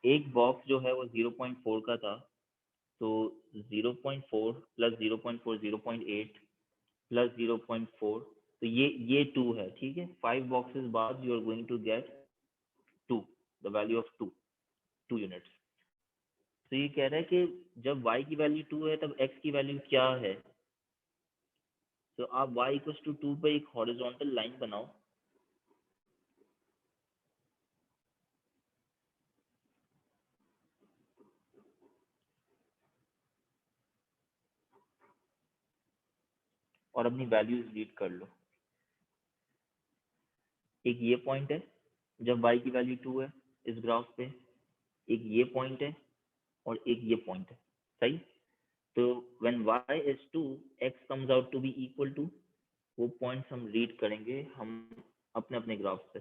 एक बॉक्स जो है वो 0.4 का था, तो 0.4 प्लस 0.4 0.8 प्लस 0.4, तो ये 2 है, ठीक है? 5 बॉक्सेस बाद you are going to get 2, the value of 2 units. तो ये कह रहा है कि जब y की वैल्यू 2 है तब x की वैल्यू क्या है? तो आप y इक्वल्स टू 2 पे एक हॉरिजॉन्टल लाइन बनाओ. और अपनी वैल्यूज रीड कर लो। एक ये पॉइंट है जब y की वैल्यू 2 है इस ग्राफ पे, एक ये पॉइंट है और एक ये पॉइंट है, सही। तो when y is 2 x comes out to be equal to, वो पॉइंट्स हम रीड करेंगे हम अपने अपने ग्राफ से।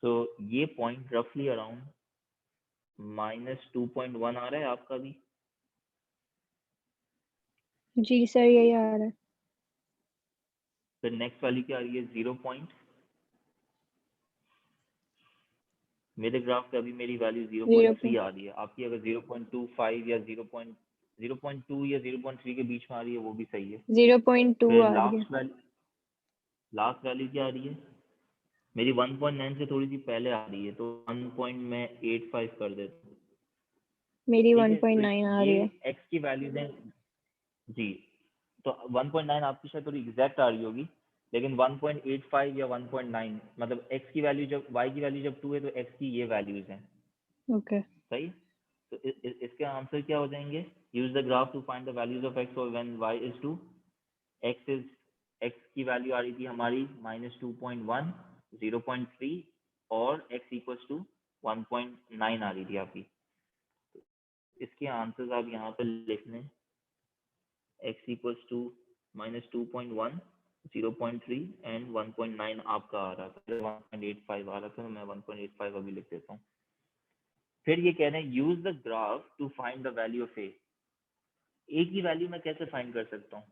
तो ये पॉइंट रफली अराउंड -2.1 आ रहा है आपका भी। जी सर यही आ रहा है। फिर नेक्स्ट वाली क्या आ रही है 0 पॉइंट, मेरे ग्राफ पे अभी मेरी वैल्यू 0.3 आ रही है, आपकी अगर 0.25 या 0.2 या 0.3 के बीच में आ रही है वो भी सही है। 0.2 फिर आ रही है। लास्ट वैल्यू क्या आ रही है मेरी 1.9 से थोड़ी सी पहले आ रही है, तो 1.85 कर देता हूँ, मेरी ठीक है। तो 1.9 आ ये रही है। x की वैल्यूज हैं जी। तो 1.9 आपकी शायद थोड़ी एग्जैक्ट आ रही होगी, लेकिन 1.85 या 1.9 मतलब x की वैल्यू जब y की वैल्यू जब 2 है तो x की ये वैल्यूज हैं, ओके। सही। तो इसके आंसर क्या हो जाएंगे, use the graph to find the values of x और व्हेन y इज 2। x की वैल्यू आ रही थी हमारी -2.1, 0.3 और x इक्वल्स टू 1.9 आ रही थी आपकी। इसके आंसर्स आप यहाँ पर लिख लें, x इक्वल्स टू -2.1, 0.3 एंड 1.9 आपका आ रहा था, 1.85 आ रहा था, तो मैं 1.85 अभी लिख देता हूँ। फिर ये कह रहे हैं use the graph to find the value of a की वैल्यू मैं कैसे फाइंड कर सकता हूँ।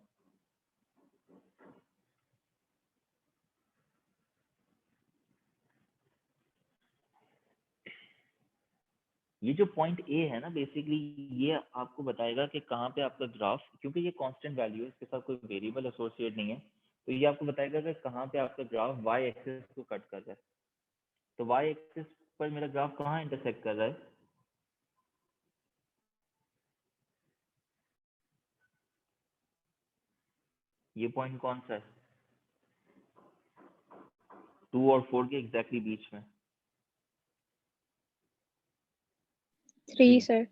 ये जो पॉइंट ए है ना, बेसिकली ये आपको बताएगा कि कहाँ पे आपका ग्राफ, क्योंकि ये कांस्टेंट वैल्यू है, इसके साथ कोई वेरिएबल एसोसिएट नहीं है, तो ये आपको बताएगा कि कहाँ पे आपका ग्राफ वाई एक्सिस को कट कर रहा है। तो वाई एक्सिस पर मेरा ग्राफ कहाँ इंटरसेक्ट कर रहा है, ये पॉइंट कौन सा है, 2 और 4 के एग्जैक्टली बीच में। 3 सर।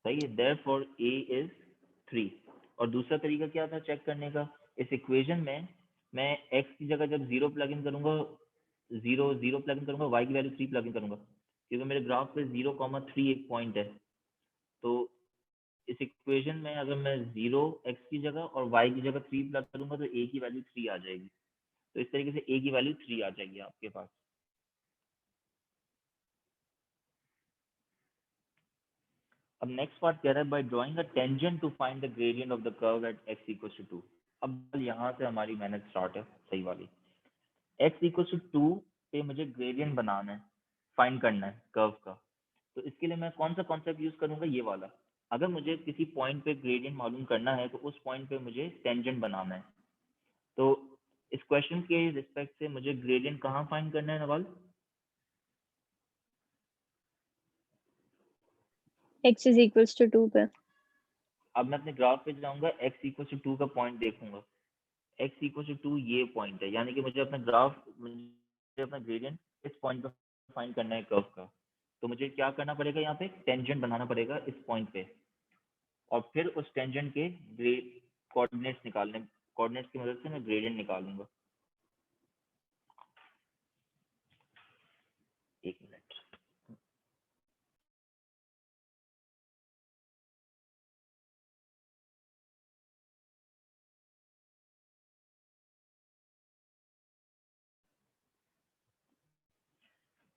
सही है, देयरफॉर ए इज 3। और दूसरा तरीका क्या था चेक करने का, इस इक्वेशन में मैं x की जगह जब 0 प्लग इन करूंगा, 0 प्लग इन करूंगा, y की वैल्यू 3 प्लग इन करूंगा, क्योंकि मेरे ग्राफ पे 0,3 एक पॉइंट है। तो इस इक्वेशन में अगर मैं 0 x की जगह और y की जगह 3 प्लग करूंगा तो a की वैल्यू 3 आ जाएगी। तो इस तरीके से a की वैल्यू 3 आ जाएगी आपके पास। अब नेक्स्ट पार्ट कह रहा है by drawing a tangent to find the gradient of the curve at x equals to 2। अब यहाँ से हमारी मेहनत स्टार्ट है, सही वाली। x इक्वल्स टू 2 पे मुझे ग्रेडियंट बनाना है, फाइंड करना है कर्व का। तो इसके लिए मैं कौन सा कॉन्सेप्ट यूज करूंगा, ये वाला। अगर मुझे किसी पॉइंट पे ग्रेडियंट मालूम करना है तो उस पॉइंट पे मुझे टेंजेंट बनाना है। तो इस क्वेश्चन के रिस्पेक्ट से मुझे ग्रेडियंट कहाँ फाइंड करना है Nawal. x is equals to 2 पे। अब मैं अपने ग्राफ पे जाऊंगा, x इक्वल टू 2 का पॉइंट देखूंगा, x इक्वल टू 2 ये पॉइंट है, यानी कि मुझे अपना ग्राफ, मुझे अपना ग्रेडियंट इस पॉइंट पे फाइंड करना है कर्व का। तो मुझे क्या करना पड़ेगा, यहाँ पे टेंजेंट बनाना पड़ेगा इस पॉइंट पे, और फिर उस टेंजेंट के कोऑर्डिनेट्स निकालने, कोऑर्डिनेट्स की मदद से मैं ग्रेडियंट निकालूंगा। एक मिनट।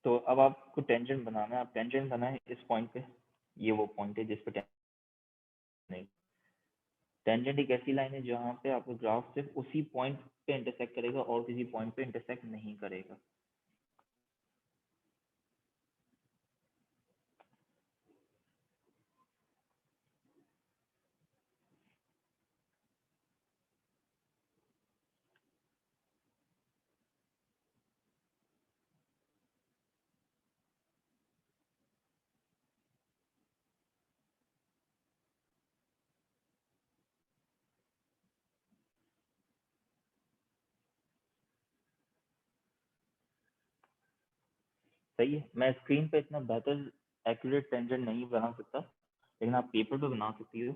तो अब आपको टेंजेंट बनाना है, आप टेंजेंट बनाए इस पॉइंट पे, ये वो पॉइंट है जिस पे टेंजेंट, टेंजेंट एक ऐसी लाइन है जहाँ पे आपका ग्राफ सिर्फ उसी पॉइंट पे इंटरसेक्ट करेगा और किसी पॉइंट पे इंटरसेक्ट नहीं करेगा। सही है। मैं स्क्रीन पे इतना बेहतर एक्यूरेट टेंजेंट नहीं बना सकता, लेकिन आप पेपर पे बना सकती हो।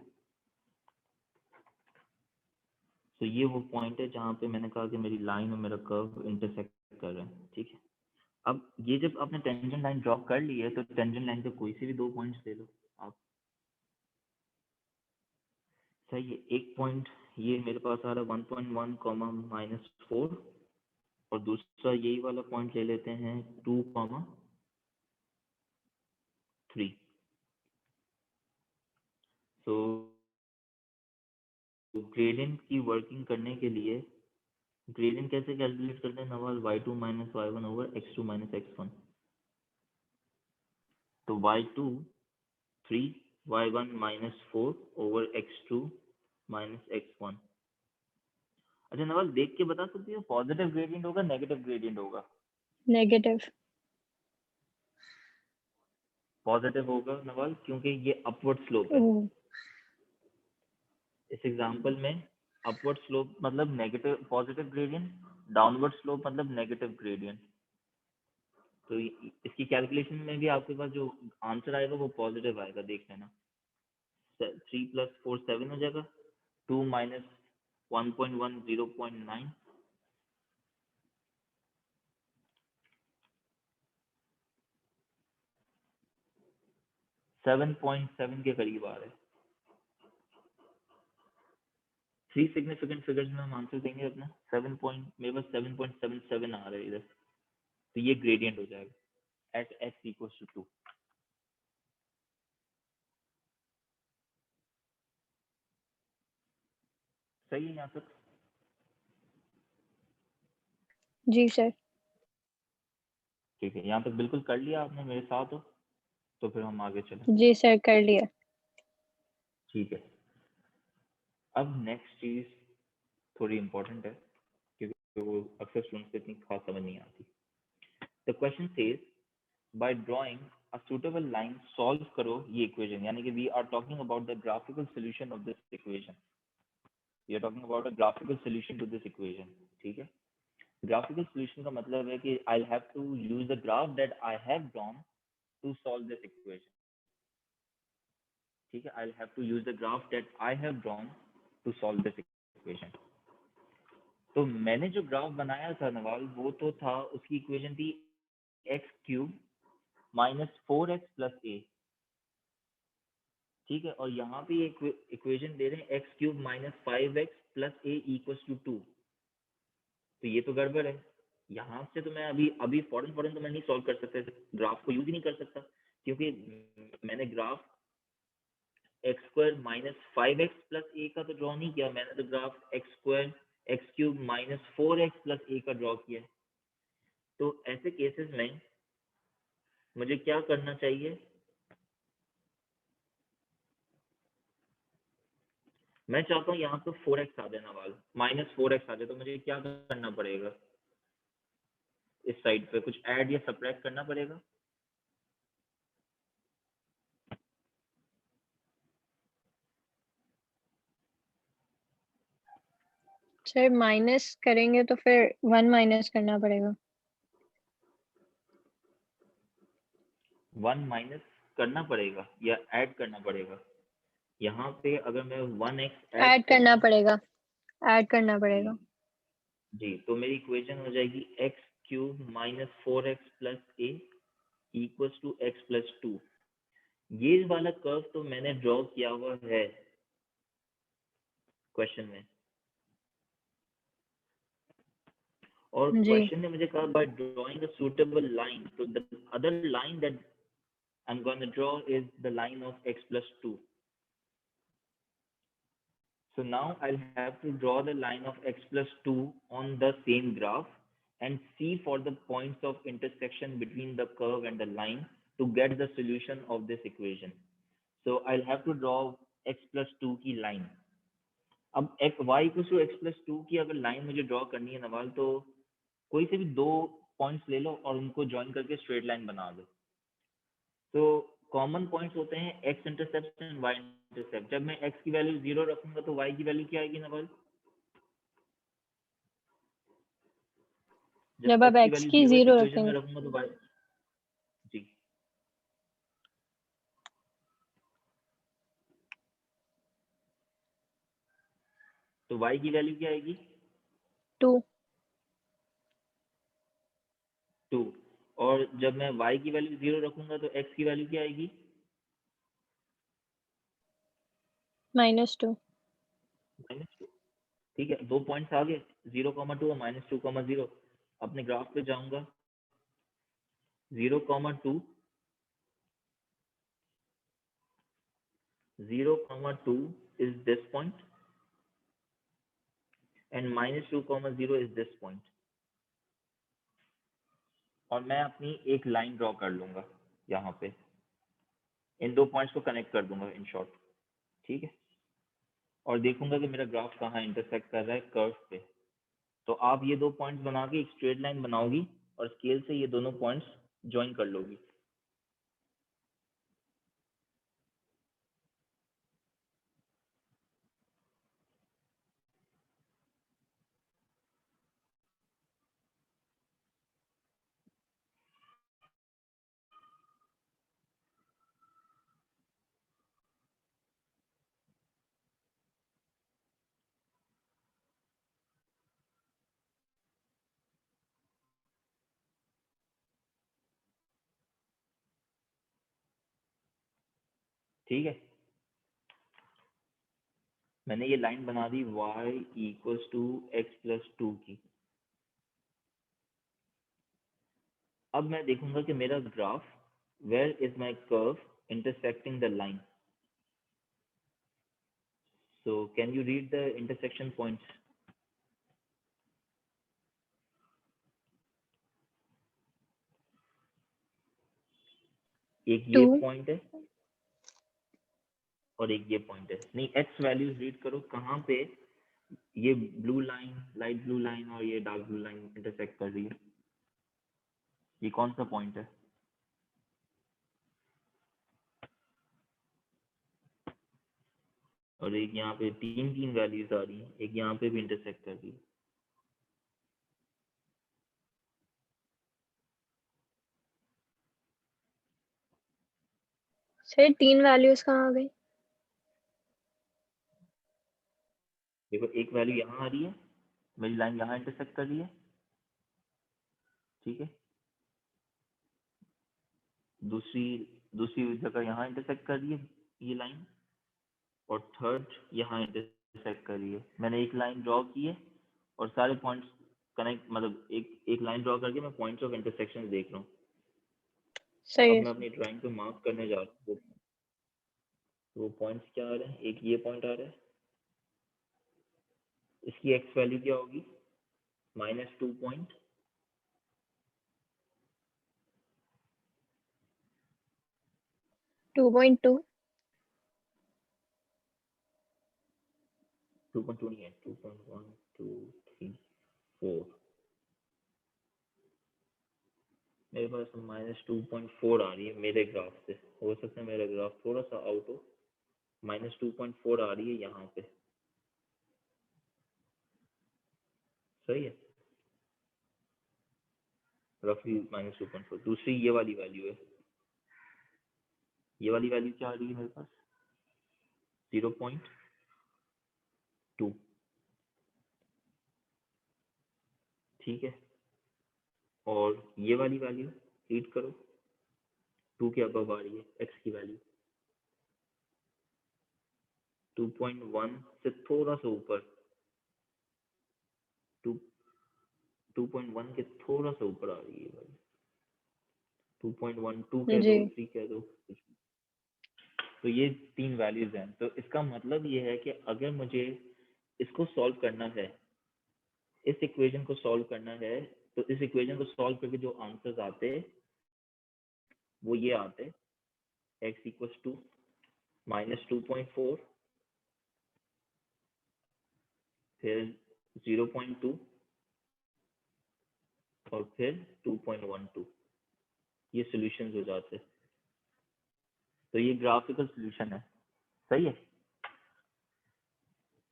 तो ये वो पॉइंट है जहाँ पे मैंने कहा कि मेरी लाइन और मेरा कर्व इंटरसेक्ट कर रहे हैं, ठीक है। अब ये जब आपने टेंजेंट लाइन ड्रॉ कर ली है, तो टेंजेंट लाइन पे कोई से भी 2 पॉइंट्स ले लो आप। सही है। एक पॉइंट ये मेरे पास आ रहा है 1.1 कॉमा -4, और दूसरा यही वाला पॉइंट ले लेते हैं 2 कॉमा 3। तो ग्रेडियंट की वर्किंग करने के लिए ग्रेडियंट कैसे कैलकुलेट करते हैं Nawaz? y2 minus y1 over x2 minus x1। तो y2 3, y1 minus 4 over x2 minus x1। अच्छा नवाज, देख के बता सकती हो पॉजिटिव ग्रेडियंट होगा नेगेटिव ग्रेडियंट होगा? नेगेटिव। पॉजिटिव होगा नवाज, क्योंकि ये अपवर्ड स्लोप है। इस एग्जांपल में अपवर्ड स्लोप मतलब negative positive gradient, downward slope मतलब नेगेटिव ग्रेडियंट। तो इसकी कैलकुलेशन में भी आपके पास जो आंसर आएगा वो पॉजिटिव आएगा, देख लेना। 3 + 4 7 हो जाएगा, 2 माइनस 1.1 0.9, 7.7 के करीब आ रहे हैं। 3 सिग्निफिकेंट फिगर्स में हम आंसर देंगे अपना। 7 पॉइंट मेरे पास 7.77 आ रहा है इधर, तो ये ग्रेडियंट हो जाएगा एट x = 2। सही है यहाँ तक? जी सर। ठीक है, यहाँ तक बिल्कुल कर लिया आपने, मेरे साथ हो तो फिर हम आगे चलें। जी सर, कर लिया। ठीक है। अब नेक्स्ट चीज थोड़ी इंपॉर्टेंट है, क्योंकि वो अक्सर स्टूडेंट्स को इतनी खास समझ नहीं आती। The question says by drawing a suitable line solve करो ये इक्वेशन, यानी कि we are talking about the graphical solution of this equation. We are talking about a graphical solution to this equation, ठीक है। ग्राफिकल सॉल्यूशन का मतलब है कि I have to use the graph that I have drawn to solve this equation, ठीक है। I have to use the graph that I have drawn to solve this equation. तो मैंने जो ग्राफ बनाया था नवाल, वो तो था, उसकी इक्वेशन थी x³ minus 4x plus a, ठीक है। और यहाँ पे इक्वेशन दे रहे हैं x³ minus 5x plus a = 2। तो ये तो गड़बड़ है। यहाँ से तो मैं अभी फौरन तो मैं नहीं सॉल्व कर सकता, ग्राफ को यूज ही नहीं कर सकता, क्योंकि मैंने graph x² minus 5x plus a का तो ड्रॉ नहीं किया, मैंने तो graph x³ minus 4x plus a का ड्रॉ किया। तो ऐसे केसेस में मुझे क्या करना चाहिए? मैं चाहता हूँ यहाँ पे 4x आ जाए नवाल, माइनस 4x आ जाए, तो मुझे क्या करना पड़ेगा? इस साइड पे कुछ ऐड या सब्ट्रैक्ट करना पड़ेगा। सर माइनस करेंगे तो फिर 1 माइनस करना पड़ेगा। 1 माइनस करना पड़ेगा या ऐड करना पड़ेगा? यहाँ पे अगर मैं 1x ऐड ऐड करना पड़ेगा, ऐड करना पड़ेगा। जी, तो मेरी इक्वेशन हो जाएगी x³ minus 4x plus a equals to x plus 2। ये वाला कर्व तो मैंने ड्रॉ किया हुआ है क्वेश्चन में, और जी क्वेश्चन ने मुझे कहा by drawing a suitable line, तो the other line that I'm going to draw is the line of x plus 2. So now I'll have to draw the line of x plus 2 on the same graph and see for the points of intersection between the curve and the line to get the solution of this equation. So I'll have to draw x plus 2 की line. अब y equals to x plus 2 की अगर line मुझे draw करनी है नवाल, तो कोई से भी 2 पॉइंट्स ले लो और उनको ज्वाइन करके स्ट्रेट लाइन बना दो। तो कॉमन पॉइंट्स होते हैं x intercept and y intercept. जब मैं x की वैल्यू 0 रखूंगा तो y की वैल्यू क्या आएगी नवल? जब जब आप x की x वैल्यू की 0 इस 0 इक्वेशन में रखेंगे, रखूंगा तो y तो y की वैल्यू क्या आएगी? 2 2। और जब मैं y की वैल्यू 0 रखूंगा तो x की वैल्यू क्या आएगी? -2 -2। ठीक है, 2 पॉइंट्स आ गए, 0,2 और -2,0। अपने ग्राफ पे जाऊंगा, 0,2 0,2 is this point and -2,0 is this point। और मैं अपनी एक लाइन ड्रॉ कर लूंगा यहाँ पे, इन दो पॉइंट्स को कनेक्ट कर दूंगा इन शॉर्ट। ठीक है, और देखूंगा कि मेरा ग्राफ कहाँ इंटरसेक्ट कर रहा है कर्व पे। तो आप ये दो पॉइंट्स बना के एक स्ट्रेट लाइन बनाओगी और स्केल से ये दोनों पॉइंट्स ज्वाइन कर लोगी। ठीक है, मैंने ये लाइन बना दी y equals to x plus 2 की। अब मैं देखूंगा कि मेरा graph, where is my curve intersecting the line. So can you read the intersection points? एक ये 2 पॉइंट है और एक ये पॉइंट है। नहीं, एक्स वैल्यूज रीड करो कहाँ पे ये blue line, light blue line और ये डार्क ब्लू लाइन इंटरसेक्ट कर रही है। ये कौन सा पॉइंट है? और एक यहाँ पे तीन तीन वैल्यूज आ रही हैं, एक यहाँ पे भी इंटरसेक्ट कर रही है। सर 3 वैल्यूज कहाँ आ गई? देखो, एक वैल्यू यहाँ आ रही है, मेरी लाइन यहाँ इंटरसेक्ट कर रही है। ठीक है, दूसरी दूसरी जगह यहाँ इंटरसेक्ट कर रही है ये लाइन, और थर्ड यहाँ इंटरसेक्ट कर रही है। मैंने एक लाइन ड्रॉ की है और सारे पॉइंट्स कनेक्ट, मतलब एक एक लाइन ड्रॉ करके मैं पॉइंट्स ऑफ इंटरसेक्शन देख रहा हूँ। सही अब है मैं सर। अपनी ड्राइंग पे मार्क करने जा रहा हूँ। वो पॉइंट्स क्या आ रहे हैं? एक ये पॉइंट आ रहा है, इसकी एक्स वैल्यू क्या होगी? -2 पॉइंट, 2.2 2.2 नहीं है, 2.1 2 3 4। मेरे पास -2.4 आ रही है मेरे ग्राफ से। हो सकता है मेरा ग्राफ थोड़ा सा आउट हो। -2.4 आ रही है यहाँ पे। सही है, रफली -2.4। दूसरी ये वाली वैल्यू है, ये वाली वैल्यू क्या आ रही है मेरे पास? 0.2। ठीक है, और ये वाली वैल्यू रीड करो, 2 के अबव आ रही है एक्स की वैल्यू। 2.1 से थोड़ा सा ऊपर, 2.1 के थोड़ा सा ऊपर आ रही है वैल्यू। 2.12 कह जी। दो, 3 कह दो। तो ये तीन वैल्यूज हैं। तो इसका मतलब ये है कि अगर मुझे इसको सॉल्व करना है, इस इक्वेशन को सॉल्व करना है, तो इस इक्वेशन को सॉल्व करके जो आंसर्स आते वो ये आते, x इक्वल्स टू -2.4, फिर 0.2 और फिर 2.12। ये सॉल्यूशंस हो जाते। तो ये ग्राफिकल सॉल्यूशन है। सही है,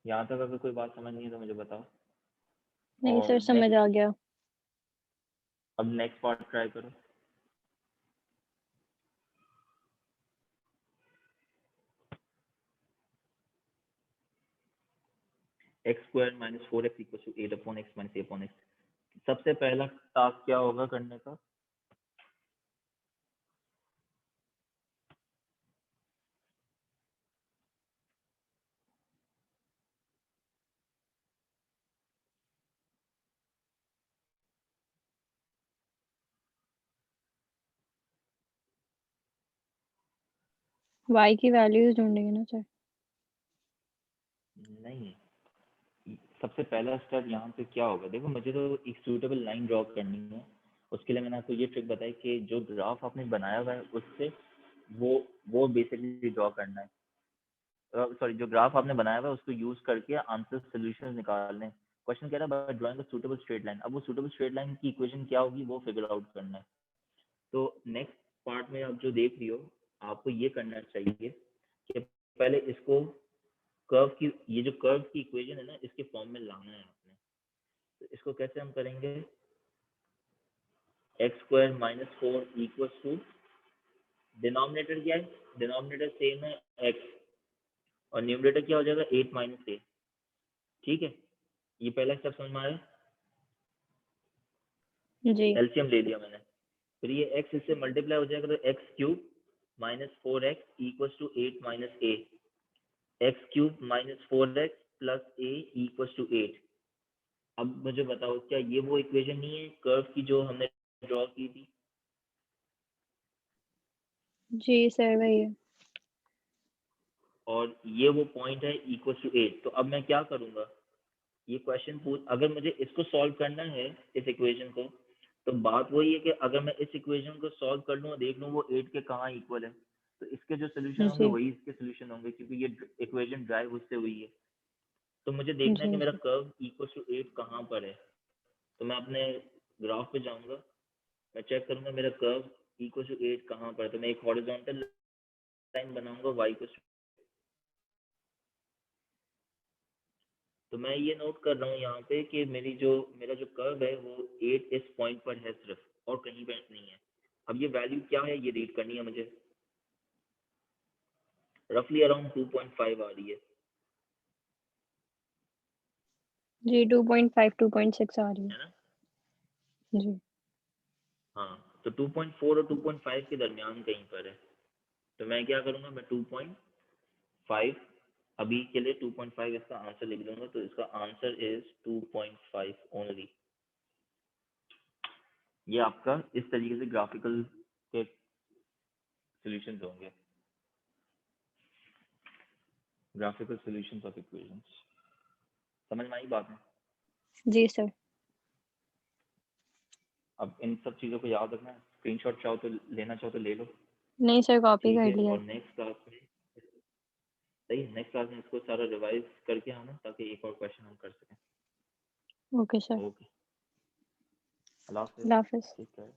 यहाँ तक अगर कोई बात समझ नहीं है तो मुझे बताओ। नहीं और सर, समझ आ गया। अब नेक्स्ट पार्ट ट्राई करो। X square minus 4x equal to 8/x minus a/x। सबसे पहला टास्क क्या होगा करने का? y की वैल्यूज ढूंढेंगे ना सर। नहीं, सबसे पहला स्टेप यहाँ पे क्या होगा, देखो मुझे तो एक सूटेबल लाइन ड्रॉ करनी है। उसके लिए मैंने आपको ये ट्रिक बताई कि जो ग्राफ आपने बनाया हुआ है उससे वो बेसिकली ड्रॉ करना है। सॉरी, जो ग्राफ आपने बनाया हुआ है उसको यूज करके आंसर सोल्यूशन निकालने। क्वेश्चन कह रहा है by drawing a suitable straight line. अब वो सूटेबल स्ट्रेट लाइन की इक्वेशन क्या होगी वो फिगर आउट करना है। तो नेक्स्ट पार्ट में आप जो देख रही हो, आपको ये करना चाहिए कि पहले इसको कर्व की, ये जो कर्व की इक्वेशन है ना, इसके फॉर्म में लाना है आपने। तो इसको कैसे हम करेंगे? X square minus 4 equal to, denominator क्या है? डिनोमिनेटर सेम है एक्स, और न्यूमरेटर क्या हो जाएगा? 8 माइनस ए। ठीक है, ये पहला स्टेप समझ में आया? जी एलसीएम ले लिया मैंने। फिर ये एक्स इससे मल्टीप्लाई हो जाएगा, तो x cube minus 4x equal to 8 minus a. X cube minus 4x plus a equal to 8। अब मुझे बताओ, क्या ये वो इक्वेशन नहीं है कर्व की जो हमने ड्रॉ की थी? जी सर वही है। और ये वो पॉइंट है इक्वल टू 8। तो अब मैं क्या करूंगा, ये क्वेश्चन पूछ, अगर मुझे इसको सॉल्व करना है इस इक्वेशन को, तो बात वही है कि अगर मैं इस इक्वेशन को सॉल्व कर लूँ और देख लूँ वो 8 के कहाँ इक्वल है, तो इसके जो सोल्यूशन होंगे जी वही इसके सोल्यूशन होंगे, क्योंकि ये इक्वेशन ड्राइव उससे हुई है। तो मुझे जी देखना है कि मेरा जी कर्व इक्वल टू 8 कहाँ पर है। तो मैं अपने ग्राफ पे जाऊंगा, मैं चेक करूंगा मेरा कर्व इक्वल टू 8 कहाँ पर है। तो मैं एक हॉरिजॉन्टल लाइन बनाऊंगा वाई को। तो मैं ये नोट कर रहा हूँ यहाँ पे कि मेरा जो कर्व है वो 8 इस पॉइंट पर है सिर्फ, और कहीं पे नहीं है। अब ये वैल्यू क्या है ये रीड करनी है मुझे। रफली अराउंड 2.5 आ रही है जी 2.5 2.6 आ रही है। ना? जी हाँ, तो 2.4 और 2.5 के दरमियान कहीं पर है। तो मैं क्या करूँगा, मैं 2.5 अभी के लिए 2.5 इसका आंसर लिख दूंगा। तो इसका आंसर इज 2.5 ओनली। ये आपका इस तरीके से ग्राफिकल के सॉल्यूशंस होंगे, ग्राफिकल सॉल्यूशंस ऑफ इक्वेशंस। समझ में आई बात है? जी सर। अब इन सब चीज़ों को याद रखना है। स्क्रीनशॉट चाहो तो लेना, चाहो तो ले लो। नहीं सर कॉपी ठीक कर है, लिया और है। नेक्स्ट क्लास में, सही, नेक्स्ट क्लास में इसको सारा रिवाइज करके आना ताकि एक और क्वेश्चन हम कर सकें। Okay sir. ओके, अल्लाह हाफिज़, अल्लाह हाफिज़। ठीक है।